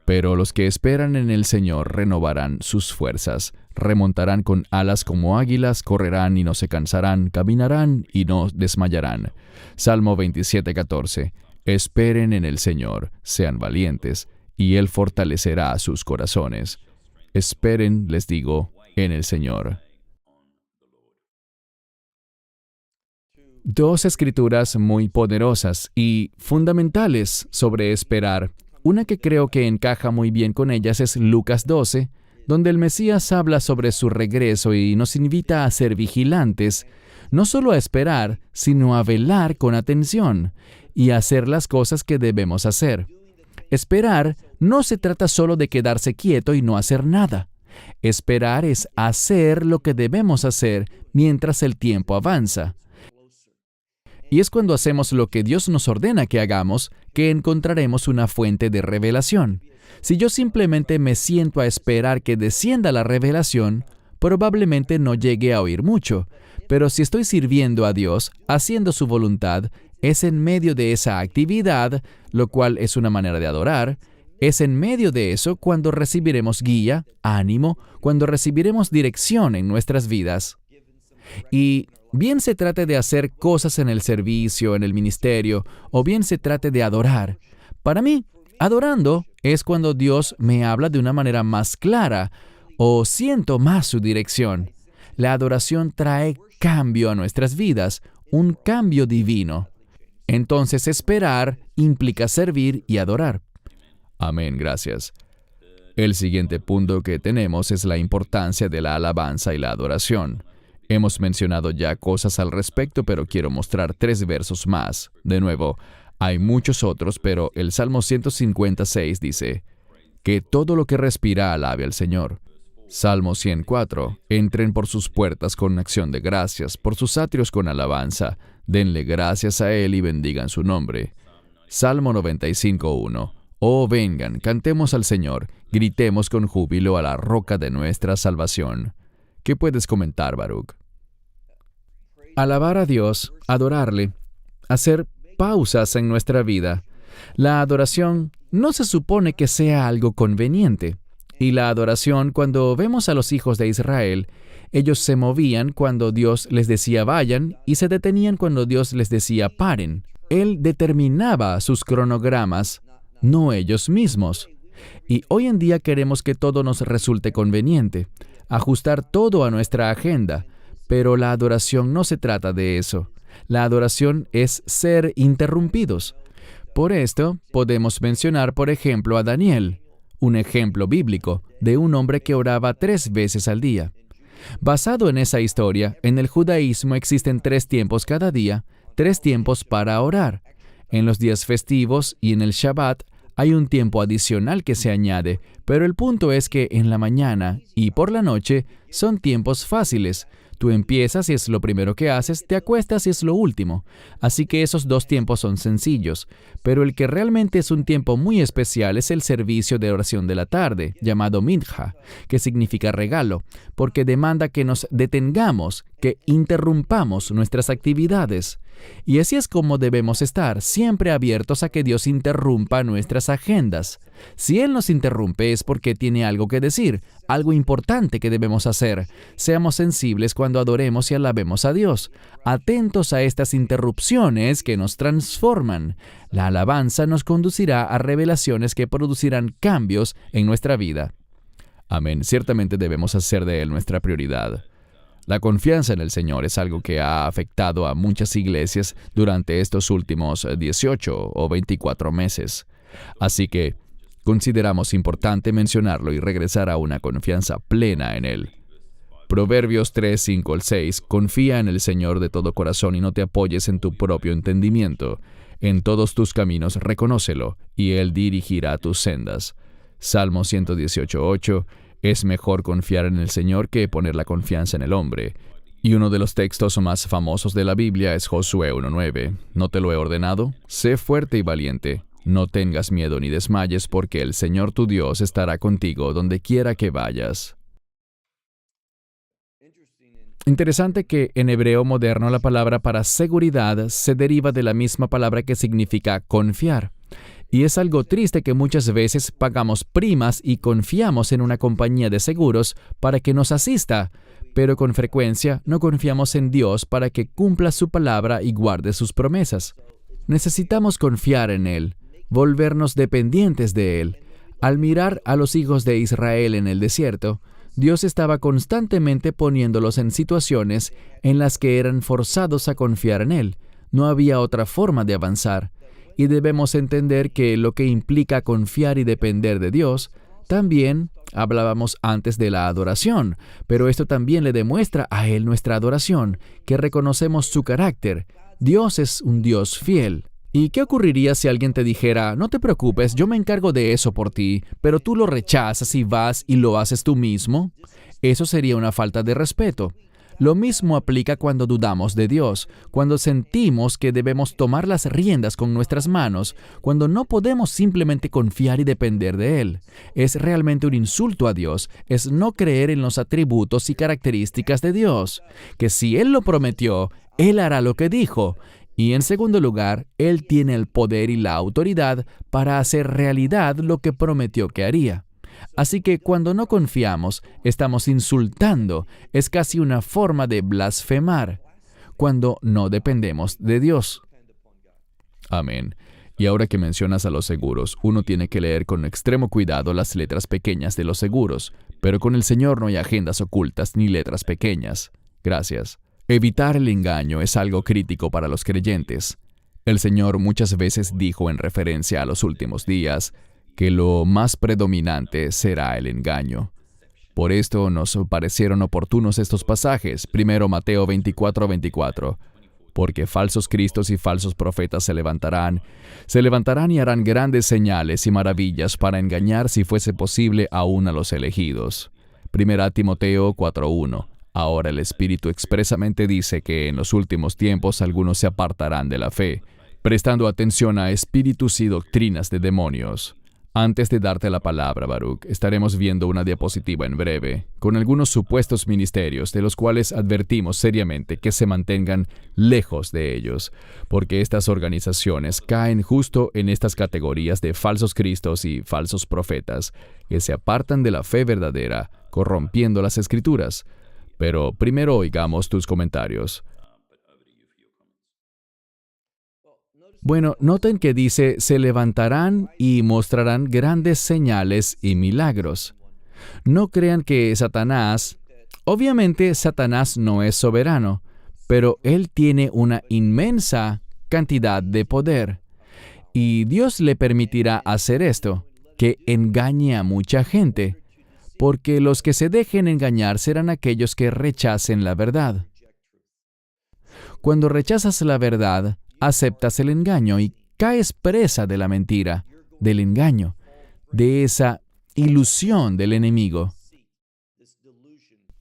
Pero los que esperan en el Señor renovarán sus fuerzas, remontarán con alas como águilas, correrán y no se cansarán, caminarán y no desmayarán. Salmo 27:14. Esperen en el Señor, sean valientes, y Él fortalecerá sus corazones. Esperen, les digo, en el Señor. Dos escrituras muy poderosas y fundamentales sobre esperar. Una que creo que encaja muy bien con ellas es Lucas 12, donde el Mesías habla sobre su regreso y nos invita a ser vigilantes, no solo a esperar, sino a velar con atención y a hacer las cosas que debemos hacer. Esperar no se trata solo de quedarse quieto y no hacer nada. Esperar es hacer lo que debemos hacer mientras el tiempo avanza. Y es cuando hacemos lo que Dios nos ordena que hagamos que encontraremos una fuente de revelación. Si yo simplemente me siento a esperar que descienda la revelación, probablemente no llegue a oír mucho. Pero si estoy sirviendo a Dios, haciendo su voluntad, es en medio de esa actividad, lo cual es una manera de adorar, es en medio de eso cuando recibiremos guía, ánimo, cuando recibiremos dirección en nuestras vidas. Y bien se trate de hacer cosas en el servicio, en el ministerio, o bien se trate de adorar. Para mí, adorando es cuando Dios me habla de una manera más clara o siento más su dirección. La adoración trae cambio a nuestras vidas, un cambio divino. Entonces, esperar implica servir y adorar. Amén, gracias. El siguiente punto que tenemos es la importancia de la alabanza y la adoración. Hemos mencionado ya cosas al respecto, pero quiero mostrar 3 versos más. De nuevo, hay muchos otros, pero el Salmo 156 dice, que todo lo que respira alabe al Señor. Salmo 104, entren por sus puertas con acción de gracias, por sus atrios con alabanza, denle gracias a Él y bendigan su nombre. Salmo 95:1, oh vengan, cantemos al Señor, gritemos con júbilo a la roca de nuestra salvación. ¿Qué puedes comentar, Baruch? Alabar a Dios, adorarle, hacer pausas en nuestra vida. La adoración no se supone que sea algo conveniente. Y la adoración, cuando vemos a los hijos de Israel, ellos se movían cuando Dios les decía vayan y se detenían cuando Dios les decía paren. Él determinaba sus cronogramas, no ellos mismos. Y hoy en día queremos que todo nos resulte conveniente, ajustar todo a nuestra agenda, pero la adoración no se trata de eso. La adoración es ser interrumpidos. Por esto, podemos mencionar, por ejemplo, a Daniel, un ejemplo bíblico de un hombre que oraba 3 veces al día. Basado en esa historia, en el judaísmo existen 3 tiempos cada día, 3 tiempos para orar. En los días festivos y en el Shabbat hay un tiempo adicional que se añade, pero el punto es que en la mañana y por la noche son tiempos fáciles. Tú empiezas y es lo primero que haces, te acuestas y es lo último. Así que esos 2 tiempos son sencillos. Pero el que realmente es un tiempo muy especial es el servicio de oración de la tarde, llamado Minja, que significa regalo, porque demanda que nos detengamos, que interrumpamos nuestras actividades. Y así es como debemos estar, siempre abiertos a que Dios interrumpa nuestras agendas. Si Él nos interrumpe es porque tiene algo que decir, algo importante que debemos hacer. Seamos sensibles cuando adoremos y alabemos a Dios, atentos a estas interrupciones que nos transforman. La alabanza nos conducirá a revelaciones que producirán cambios en nuestra vida. Amén. Ciertamente debemos hacer de Él nuestra prioridad. La confianza en el Señor es algo que ha afectado a muchas iglesias durante estos últimos 18 o 24 meses. Así que consideramos importante mencionarlo y regresar a una confianza plena en Él. Proverbios 3, 5 al 6. Confía en el Señor de todo corazón y no te apoyes en tu propio entendimiento. En todos tus caminos reconócelo, y Él dirigirá tus sendas. Salmo 118, 8. Es mejor confiar en el Señor que poner la confianza en el hombre. Y uno de los textos más famosos de la Biblia es Josué 1:9. ¿No te lo he ordenado? Sé fuerte y valiente. No tengas miedo ni desmayes, porque el Señor tu Dios estará contigo donde quiera que vayas. Interesante que en hebreo moderno la palabra para seguridad se deriva de la misma palabra que significa confiar. Y es algo triste que muchas veces pagamos primas y confiamos en una compañía de seguros para que nos asista, pero con frecuencia no confiamos en Dios para que cumpla su palabra y guarde sus promesas. Necesitamos confiar en Él, volvernos dependientes de Él, Al mirar a los hijos de Israel en el desierto, Dios estaba constantemente poniéndolos en situaciones en las que eran forzados a confiar en Él. No había otra forma de avanzar. Y debemos entender que lo que implica confiar y depender de Dios, también hablábamos antes de la adoración, pero esto también le demuestra a Él nuestra adoración, que reconocemos su carácter. Dios es un Dios fiel. ¿Y qué ocurriría si alguien te dijera, no te preocupes, yo me encargo de eso por ti, pero tú lo rechazas y vas y lo haces tú mismo? Eso sería una falta de respeto. Lo mismo aplica cuando dudamos de Dios, cuando sentimos que debemos tomar las riendas con nuestras manos, cuando no podemos simplemente confiar y depender de Él. Es realmente un insulto a Dios, es no creer en los atributos y características de Dios, que si Él lo prometió, Él hará lo que dijo. Y en segundo lugar, Él tiene el poder y la autoridad para hacer realidad lo que prometió que haría. Así que cuando no confiamos, estamos insultando. Es casi una forma de blasfemar cuando no dependemos de Dios. Amén. Y ahora que mencionas a los seguros, uno tiene que leer con extremo cuidado las letras pequeñas de los seguros, pero con el Señor no hay agendas ocultas ni letras pequeñas. Gracias. Evitar el engaño es algo crítico para los creyentes. El Señor muchas veces dijo en referencia a los últimos días que lo más predominante será el engaño. Por esto nos parecieron oportunos estos pasajes. Primero Mateo 24:24. Porque falsos cristos y falsos profetas se levantarán y harán grandes señales y maravillas para engañar, si fuese posible, aún a los elegidos. Primera Timoteo 4:1. Ahora el Espíritu expresamente dice que en los últimos tiempos algunos se apartarán de la fe, prestando atención a espíritus y doctrinas de demonios. Antes de darte la palabra, Baruch, estaremos viendo una diapositiva en breve, con algunos supuestos ministerios de los cuales advertimos seriamente que se mantengan lejos de ellos, porque estas organizaciones caen justo en estas categorías de falsos cristos y falsos profetas, que se apartan de la fe verdadera, corrompiendo las Escrituras. Pero primero oigamos tus comentarios. Bueno, noten que dice, se levantarán y mostrarán grandes señales y milagros. No crean que obviamente Satanás no es soberano, pero él tiene una inmensa cantidad de poder. Y Dios le permitirá hacer esto, que engañe a mucha gente, porque los que se dejen engañar serán aquellos que rechacen la verdad. Cuando rechazas la verdad, aceptas el engaño y caes presa de la mentira, del engaño, de esa ilusión del enemigo.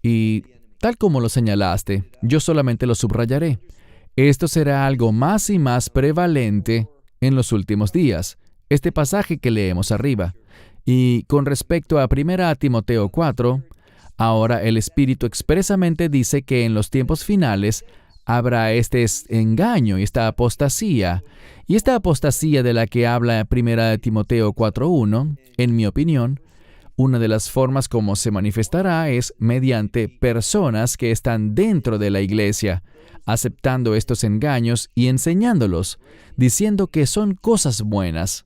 Y tal como lo señalaste, yo solamente lo subrayaré. Esto será algo más y más prevalente en los últimos días, este pasaje que leemos arriba. Y con respecto a 1 Timoteo 4, ahora el Espíritu expresamente dice que en los tiempos finales habrá este engaño y esta apostasía. Y esta apostasía de la que habla 1 Timoteo 4:1, en mi opinión, una de las formas como se manifestará es mediante personas que están dentro de la iglesia, aceptando estos engaños y enseñándolos, diciendo que son cosas buenas.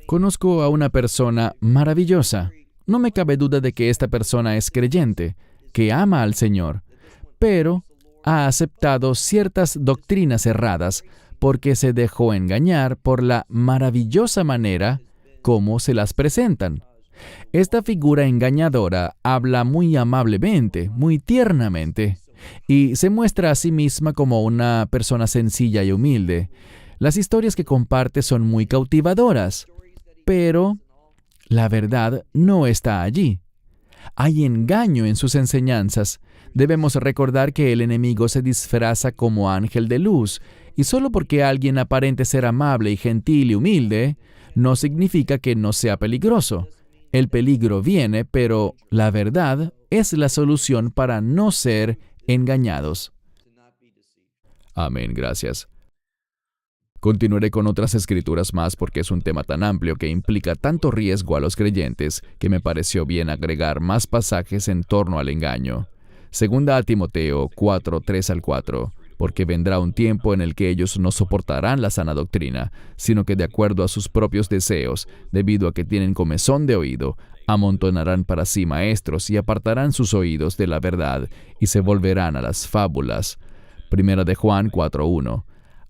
Conozco a una persona maravillosa. No me cabe duda de que esta persona es creyente, que ama al Señor, pero ha aceptado ciertas doctrinas erradas porque se dejó engañar por la maravillosa manera como se las presentan. Esta figura engañadora habla muy amablemente, muy tiernamente, y se muestra a sí misma como una persona sencilla y humilde. Las historias que comparte son muy cautivadoras, pero la verdad no está allí. Hay engaño en sus enseñanzas. Debemos recordar que el enemigo se disfraza como ángel de luz, y solo porque alguien aparente ser amable y gentil y humilde, no significa que no sea peligroso. El peligro viene, pero la verdad es la solución para no ser engañados. Amén, gracias. Continuaré con otras escrituras más porque es un tema tan amplio que implica tanto riesgo a los creyentes que me pareció bien agregar más pasajes en torno al engaño. Segunda a Timoteo 4:3-4. porque vendrá un tiempo en el que ellos no soportarán la sana doctrina, sino que de acuerdo a sus propios deseos, debido a que tienen comezón de oído, amontonarán para sí maestros y apartarán sus oídos de la verdad y se volverán a las fábulas. Primera de Juan 4:1.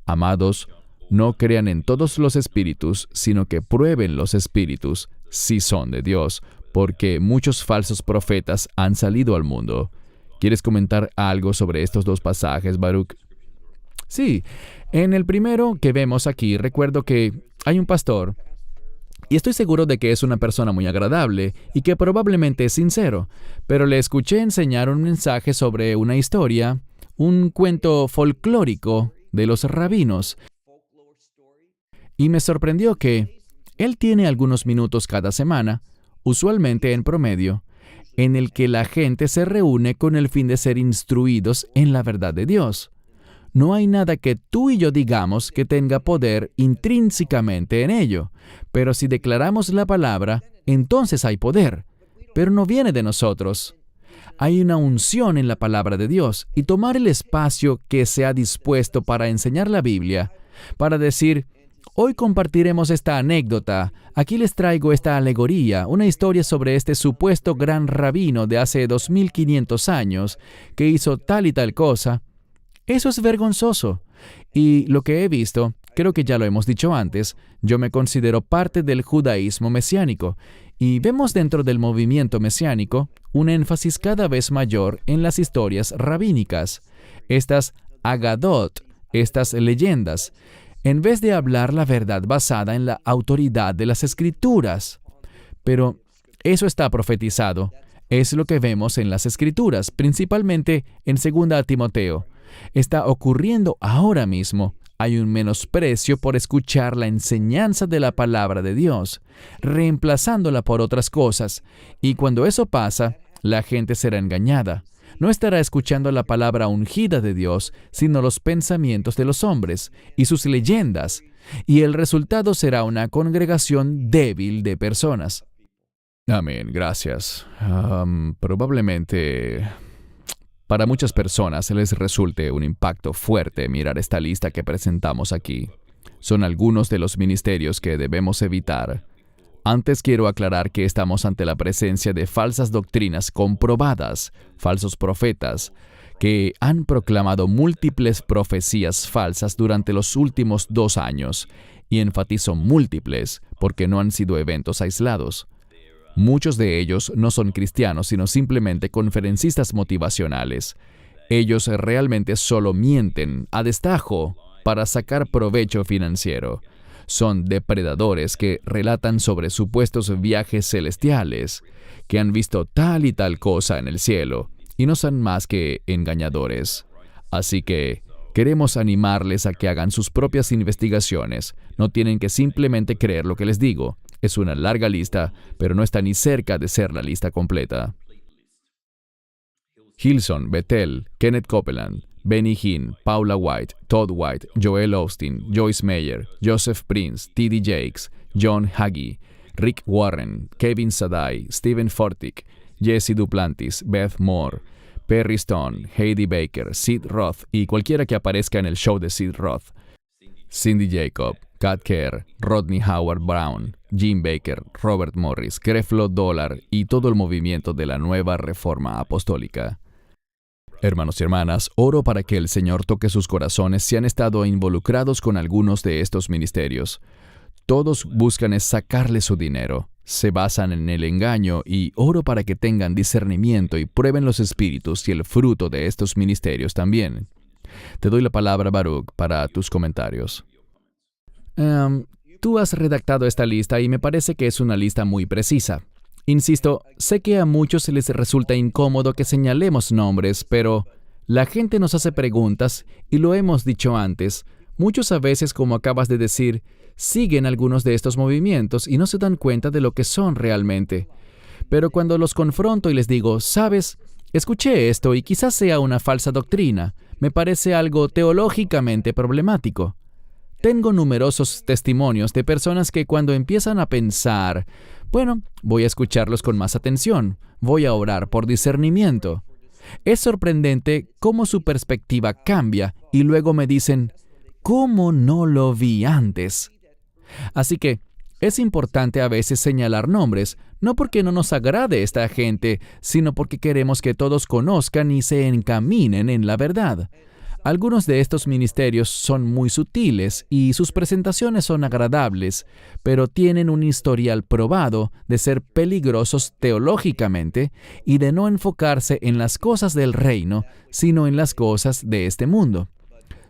Amados, no crean en todos los espíritus, sino que prueben los espíritus, si son de Dios, porque muchos falsos profetas han salido al mundo. ¿Quieres comentar algo sobre estos dos pasajes, Baruch? Sí, en el primero que vemos aquí, recuerdo que hay un pastor, y estoy seguro de que es una persona muy agradable y que probablemente es sincero, pero le escuché enseñar un mensaje sobre una historia, un cuento folclórico de los rabinos, y me sorprendió que él tiene algunos minutos cada semana, usualmente en promedio, en el que la gente se reúne con el fin de ser instruidos en la verdad de Dios. No hay nada que tú y yo digamos que tenga poder intrínsecamente en ello, pero si declaramos la palabra, entonces hay poder, pero no viene de nosotros. Hay una unción en la palabra de Dios, y tomar el espacio que se ha dispuesto para enseñar la Biblia, para decir: hoy compartiremos esta anécdota, aquí les traigo esta alegoría, una historia sobre este supuesto gran rabino de hace 2500 años que hizo tal y tal cosa. Eso es vergonzoso. Y lo que he visto, creo que ya lo hemos dicho antes, yo me considero parte del judaísmo mesiánico, y vemos dentro del movimiento mesiánico un énfasis cada vez mayor en las historias rabínicas, estas agadot, estas leyendas, en vez de hablar la verdad basada en la autoridad de las Escrituras. Pero eso está profetizado. Es lo que vemos en las Escrituras, principalmente en 2 Timoteo. Está ocurriendo ahora mismo. Hay un menosprecio por escuchar la enseñanza de la palabra de Dios, reemplazándola por otras cosas. Y cuando eso pasa, la gente será engañada. No estará escuchando la palabra ungida de Dios, sino los pensamientos de los hombres y sus leyendas, y el resultado será una congregación débil de personas. Amén, gracias. Probablemente para muchas personas les resulte un impacto fuerte mirar esta lista que presentamos aquí. Son algunos de los ministerios que debemos evitar. Antes quiero aclarar que estamos ante la presencia de falsas doctrinas comprobadas, falsos profetas, que han proclamado múltiples profecías falsas durante los últimos 2 años, y enfatizo múltiples porque no han sido eventos aislados. Muchos de ellos no son cristianos, sino simplemente conferencistas motivacionales. Ellos realmente solo mienten a destajo para sacar provecho financiero. Son depredadores que relatan sobre supuestos viajes celestiales, que han visto tal y tal cosa en el cielo, y no son más que engañadores. Así que queremos animarles a que hagan sus propias investigaciones. No tienen que simplemente creer lo que les digo. Es una larga lista, pero no está ni cerca de ser la lista completa. Hillsong, Bethel, Kenneth Copeland, Benny Hinn, Paula White, Todd White, Joel Austin, Joyce Meyer, Joseph Prince, T.D. Jakes, John Hagee, Rick Warren, Kevin Sadai, Stephen Furtick, Jesse Duplantis, Beth Moore, Perry Stone, Heidi Baker, Sid Roth y cualquiera que aparezca en el show de Sid Roth, Cindy Jacob, Kat Kerr, Rodney Howard Brown, Jim Baker, Robert Morris, Creflo Dollar y todo el movimiento de la Nueva Reforma Apostólica. Hermanos y hermanas, oro para que el Señor toque sus corazones si han estado involucrados con algunos de estos ministerios. Todos buscan es sacarle su dinero, se basan en el engaño y oro para que tengan discernimiento y prueben los espíritus y el fruto de estos ministerios también. Te doy la palabra, Baruch, para tus comentarios. Tú has redactado esta lista y me parece que es una lista muy precisa. Insisto, sé que a muchos les resulta incómodo que señalemos nombres, pero la gente nos hace preguntas y lo hemos dicho antes. Muchos a veces, como acabas de decir, siguen algunos de estos movimientos y no se dan cuenta de lo que son realmente. Pero cuando los confronto y les digo, ¿sabes? Escuché esto y quizás sea una falsa doctrina. Me parece algo teológicamente problemático. Tengo numerosos testimonios de personas que cuando empiezan a pensar, bueno, voy a escucharlos con más atención, voy a orar por discernimiento. Es sorprendente cómo su perspectiva cambia y luego me dicen, ¿cómo no lo vi antes? Así que es importante a veces señalar nombres, no porque no nos agrade esta gente, sino porque queremos que todos conozcan y se encaminen en la verdad. Algunos de estos ministerios son muy sutiles y sus presentaciones son agradables, pero tienen un historial probado de ser peligrosos teológicamente y de no enfocarse en las cosas del reino, sino en las cosas de este mundo.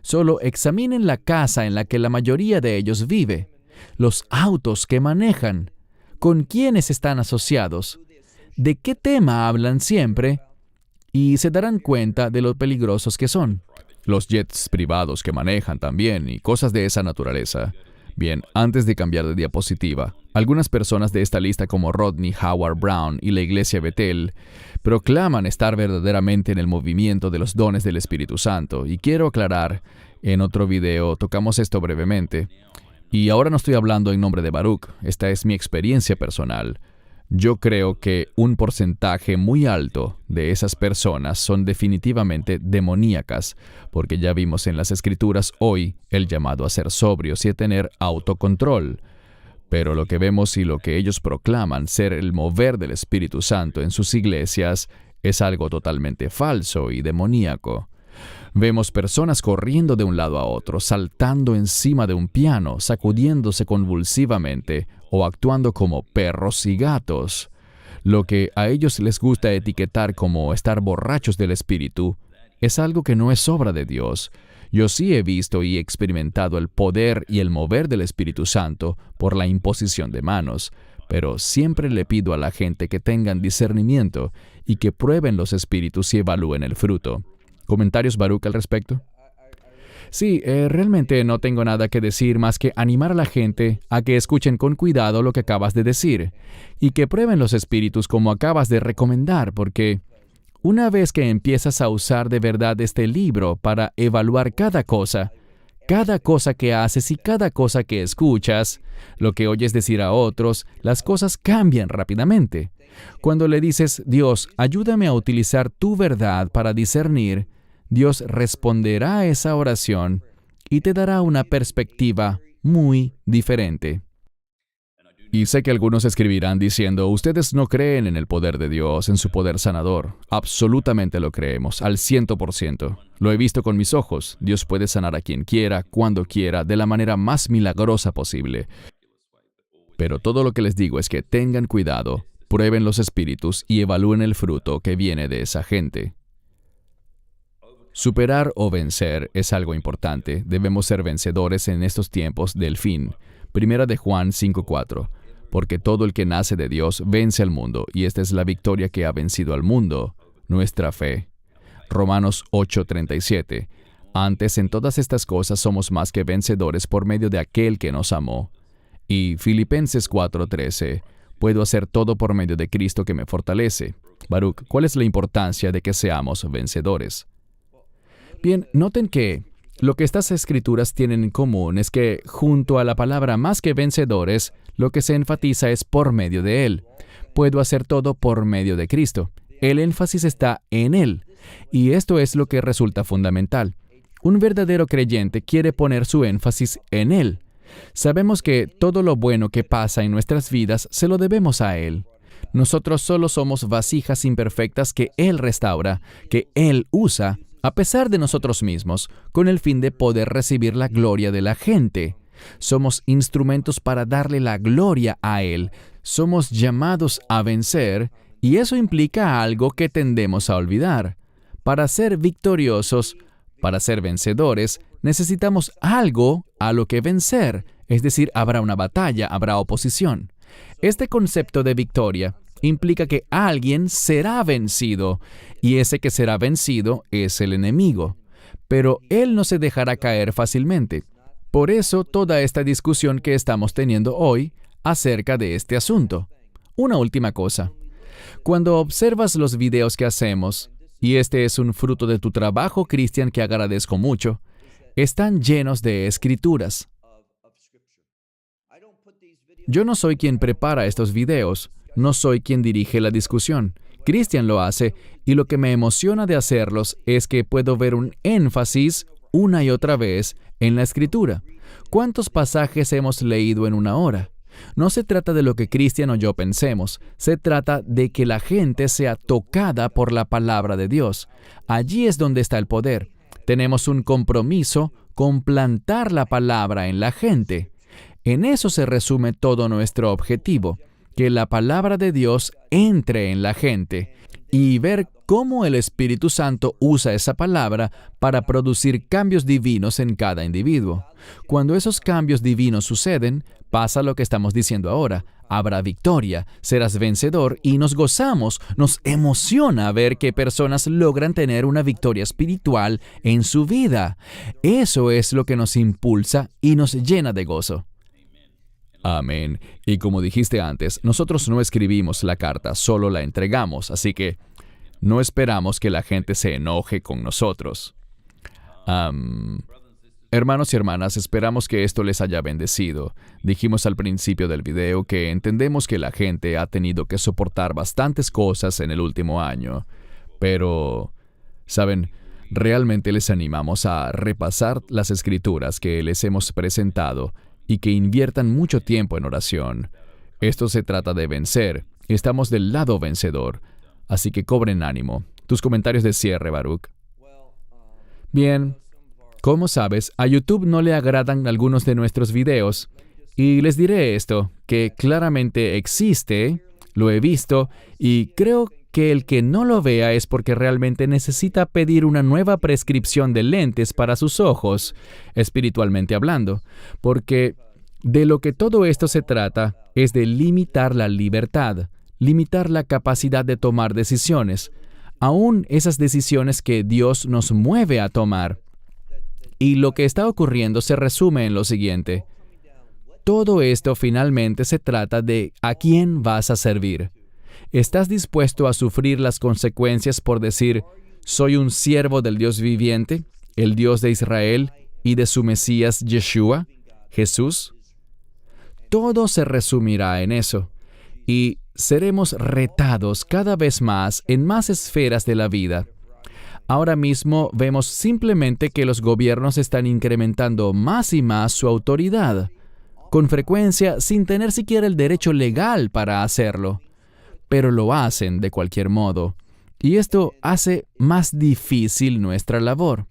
Solo examinen la casa en la que la mayoría de ellos vive, los autos que manejan, con quiénes están asociados, de qué tema hablan siempre, y se darán cuenta de lo peligrosos que son. Los jets privados que manejan también y cosas de esa naturaleza. Bien, antes de cambiar de diapositiva, algunas personas de esta lista como Rodney Howard Brown y la Iglesia Bethel proclaman estar verdaderamente en el movimiento de los dones del Espíritu Santo. Y quiero aclarar, en otro video tocamos esto brevemente. Y ahora no estoy hablando en nombre de Baruch, esta es mi experiencia personal. Yo creo que un porcentaje muy alto de esas personas son definitivamente demoníacas, porque ya vimos en las Escrituras hoy el llamado a ser sobrios y a tener autocontrol. Pero lo que vemos y lo que ellos proclaman ser el mover del Espíritu Santo en sus iglesias es algo totalmente falso y demoníaco. Vemos personas corriendo de un lado a otro, saltando encima de un piano, sacudiéndose convulsivamente o actuando como perros y gatos. Lo que a ellos les gusta etiquetar como estar borrachos del Espíritu es algo que no es obra de Dios. Yo sí he visto y experimentado el poder y el mover del Espíritu Santo por la imposición de manos, pero siempre le pido a la gente que tengan discernimiento y que prueben los espíritus y evalúen el fruto. ¿Comentarios, Baruch, al respecto? Sí, realmente no tengo nada que decir más que animar a la gente a que escuchen con cuidado lo que acabas de decir y que prueben los espíritus como acabas de recomendar, porque una vez que empiezas a usar de verdad este libro para evaluar cada cosa que haces y cada cosa que escuchas, lo que oyes decir a otros, las cosas cambian rápidamente. Cuando le dices, Dios, ayúdame a utilizar tu verdad para discernir, Dios responderá a esa oración y te dará una perspectiva muy diferente. Y sé que algunos escribirán diciendo, ustedes no creen en el poder de Dios, en su poder sanador. Absolutamente lo creemos, al 100%. Lo he visto con mis ojos. Dios puede sanar a quien quiera, cuando quiera, de la manera más milagrosa posible. Pero todo lo que les digo es que tengan cuidado, prueben los espíritus y evalúen el fruto que viene de esa gente. Superar o vencer es algo importante. Debemos ser vencedores en estos tiempos del fin. Primera de Juan 5:4. Porque todo el que nace de Dios vence al mundo, y esta es la victoria que ha vencido al mundo, nuestra fe. Romanos 8:37. Antes, en todas estas cosas somos más que vencedores por medio de aquel que nos amó. Y Filipenses 4:13. Puedo hacer todo por medio de Cristo que me fortalece. Baruch, ¿cuál es la importancia de que seamos vencedores? Bien, noten que lo que estas escrituras tienen en común es que, junto a la palabra más que vencedores, lo que se enfatiza es por medio de Él. Puedo hacer todo por medio de Cristo. El énfasis está en Él. Y esto es lo que resulta fundamental. Un verdadero creyente quiere poner su énfasis en Él. Sabemos que todo lo bueno que pasa en nuestras vidas se lo debemos a Él. Nosotros solo somos vasijas imperfectas que Él restaura, que Él usa, a pesar de nosotros mismos, con el fin de poder recibir la gloria de la gente. Somos instrumentos para darle la gloria a Él. Somos llamados a vencer, y eso implica algo que tendemos a olvidar. Para ser victoriosos, para ser vencedores, necesitamos algo a lo que vencer, es decir, habrá una batalla, habrá oposición. Este concepto de victoria implica que alguien será vencido, y ese que será vencido es el enemigo. Pero él no se dejará caer fácilmente. Por eso toda esta discusión que estamos teniendo hoy acerca de este asunto. Una última cosa. Cuando observas los videos que hacemos, y este es un fruto de tu trabajo, Cristian, que agradezco mucho, están llenos de escrituras. Yo no soy quien prepara estos videos, no soy quien dirige la discusión. Christian lo hace, y lo que me emociona de hacerlos es que puedo ver un énfasis una y otra vez en la Escritura. ¿Cuántos pasajes hemos leído en una hora? No se trata de lo que Christian o yo pensemos, se trata de que la gente sea tocada por la palabra de Dios. Allí es donde está el poder. Tenemos un compromiso con plantar la palabra en la gente. En eso se resume todo nuestro objetivo, que la palabra de Dios entre en la gente y ver cómo el Espíritu Santo usa esa palabra para producir cambios divinos en cada individuo. Cuando esos cambios divinos suceden, pasa lo que estamos diciendo ahora. Habrá victoria, serás vencedor y nos gozamos, nos emociona ver que personas logran tener una victoria espiritual en su vida. Eso es lo que nos impulsa y nos llena de gozo. Amén. Y como dijiste antes, nosotros no escribimos la carta, solo la entregamos, así que no esperamos que la gente se enoje con nosotros. Hermanos y hermanas, esperamos que esto les haya bendecido. Dijimos al principio del video que entendemos que la gente ha tenido que soportar bastantes cosas en el último año. Pero, ¿saben? Realmente les animamos a repasar las escrituras que les hemos presentado y que inviertan mucho tiempo en oración. Esto se trata de vencer. Estamos del lado vencedor. Así que cobren ánimo. Tus comentarios de cierre, Baruch. Bien. Como sabes, a YouTube no le agradan algunos de nuestros videos. Y les diré esto, que claramente existe, lo he visto, y creo que el que no lo vea es porque realmente necesita pedir una nueva prescripción de lentes para sus ojos, espiritualmente hablando. Porque de lo que todo esto se trata es de limitar la libertad, limitar la capacidad de tomar decisiones, aún esas decisiones que Dios nos mueve a tomar. Y lo que está ocurriendo se resume en lo siguiente. Todo esto finalmente se trata de ¿a quién vas a servir? ¿Estás dispuesto a sufrir las consecuencias por decir, soy un siervo del Dios viviente, el Dios de Israel y de su Mesías Yeshua, Jesús? Todo se resumirá en eso. Y seremos retados cada vez más en más esferas de la vida. Ahora mismo vemos simplemente que los gobiernos están incrementando más y más su autoridad, con frecuencia sin tener siquiera el derecho legal para hacerlo. Pero lo hacen de cualquier modo, y esto hace más difícil nuestra labor.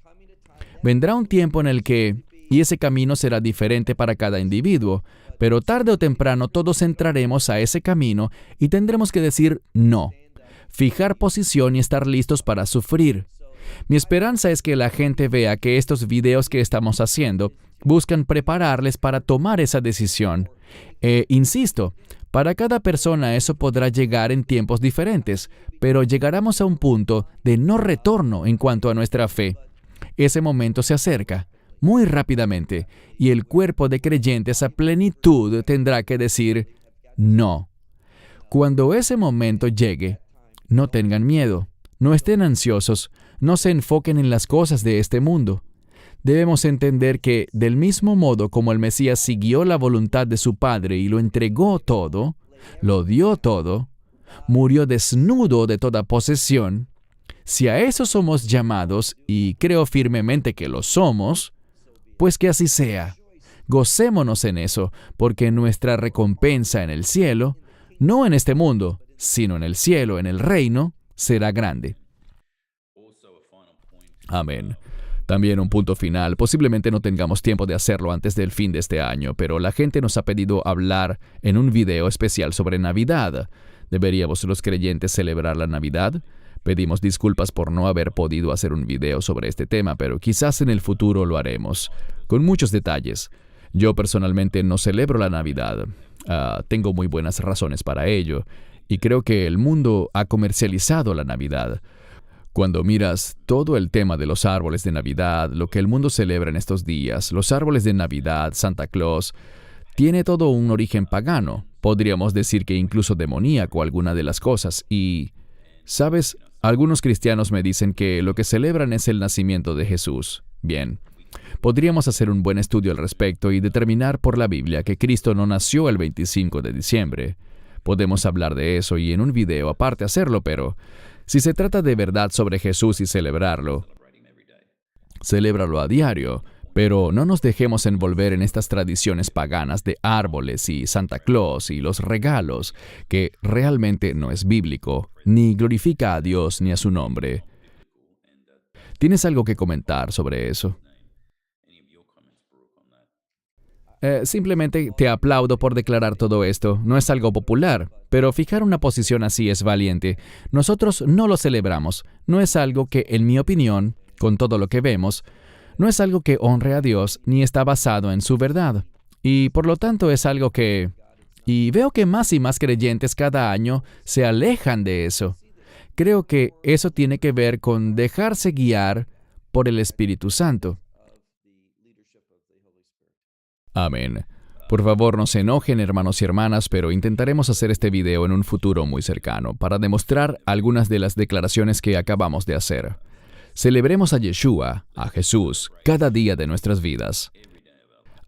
Vendrá un tiempo en el que, y ese camino será diferente para cada individuo, pero tarde o temprano todos entraremos a ese camino y tendremos que decir no, fijar posición y estar listos para sufrir. Mi esperanza es que la gente vea que estos videos que estamos haciendo buscan prepararles para tomar esa decisión. Insisto, para cada persona eso podrá llegar en tiempos diferentes, pero llegaremos a un punto de no retorno en cuanto a nuestra fe. Ese momento se acerca muy rápidamente y el cuerpo de creyentes a plenitud tendrá que decir no. Cuando ese momento llegue, no tengan miedo, no estén ansiosos, no se enfoquen en las cosas de este mundo. Debemos entender que, del mismo modo como el Mesías siguió la voluntad de su Padre y lo entregó todo, lo dio todo, murió desnudo de toda posesión, si a eso somos llamados, y creo firmemente que lo somos, pues que así sea. Gocémonos en eso, porque nuestra recompensa en el cielo, no en este mundo, sino en el cielo, en el reino, será grande. Amén. También un punto final. Posiblemente no tengamos tiempo de hacerlo antes del fin de este año, pero la gente nos ha pedido hablar en un video especial sobre Navidad. ¿Deberíamos los creyentes celebrar la Navidad? Pedimos disculpas por no haber podido hacer un video sobre este tema, pero quizás en el futuro lo haremos, con muchos detalles. Yo personalmente no celebro la Navidad. Tengo muy buenas razones para ello, y creo que el mundo ha comercializado la Navidad. Cuando miras todo el tema de los árboles de Navidad, lo que el mundo celebra en estos días, los árboles de Navidad, Santa Claus, tiene todo un origen pagano. Podríamos decir que incluso demoníaco alguna de las cosas. Y, ¿sabes? Algunos cristianos me dicen que lo que celebran es el nacimiento de Jesús. Bien, podríamos hacer un buen estudio al respecto y determinar por la Biblia que Cristo no nació el 25 de diciembre. Podemos hablar de eso y en un video aparte hacerlo, pero si se trata de verdad sobre Jesús y celébralo a diario, pero no nos dejemos envolver en estas tradiciones paganas de árboles y Santa Claus y los regalos, que realmente no es bíblico, ni glorifica a Dios ni a su nombre. ¿Tienes algo que comentar sobre eso? Simplemente te aplaudo por declarar todo esto. No es algo popular, pero fijar una posición así es valiente. Nosotros no lo celebramos. No es algo que, en mi opinión, con todo lo que vemos, no es algo que honre a Dios ni está basado en su verdad. Y por lo tanto es algo que... Y veo que más y más creyentes cada año se alejan de eso. Creo que eso tiene que ver con dejarse guiar por el Espíritu Santo. Amén. Por favor, no se enojen, hermanos y hermanas, pero intentaremos hacer este video en un futuro muy cercano para demostrar algunas de las declaraciones que acabamos de hacer. Celebremos a Yeshua, a Jesús, cada día de nuestras vidas.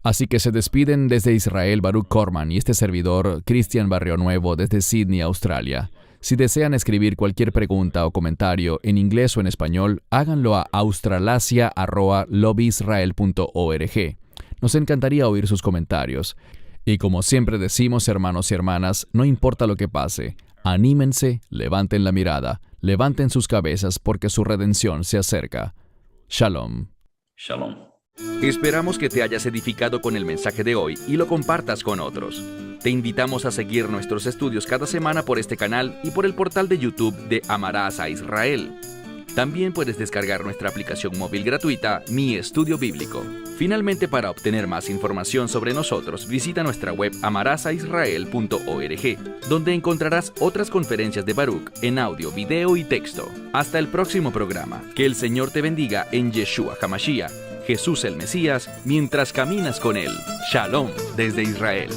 Así que se despiden desde Israel Baruch Corman y este servidor, Cristian Barrio Nuevo, desde Sydney, Australia. Si desean escribir cualquier pregunta o comentario en inglés o en español, háganlo a australasia@lobbyisrael.org. Nos encantaría oír sus comentarios. Y como siempre decimos, hermanos y hermanas, no importa lo que pase, anímense, levanten la mirada, levanten sus cabezas porque su redención se acerca. Shalom. Shalom. Esperamos que te hayas edificado con el mensaje de hoy y lo compartas con otros. Te invitamos a seguir nuestros estudios cada semana por este canal y por el portal de YouTube de Amarás a Israel. También puedes descargar nuestra aplicación móvil gratuita, Mi Estudio Bíblico. Finalmente, para obtener más información sobre nosotros, visita nuestra web amarasaisrael.org, donde encontrarás otras conferencias de Baruch en audio, video y texto. Hasta el próximo programa. Que el Señor te bendiga en Yeshua HaMashiach, Jesús el Mesías, mientras caminas con Él. Shalom desde Israel.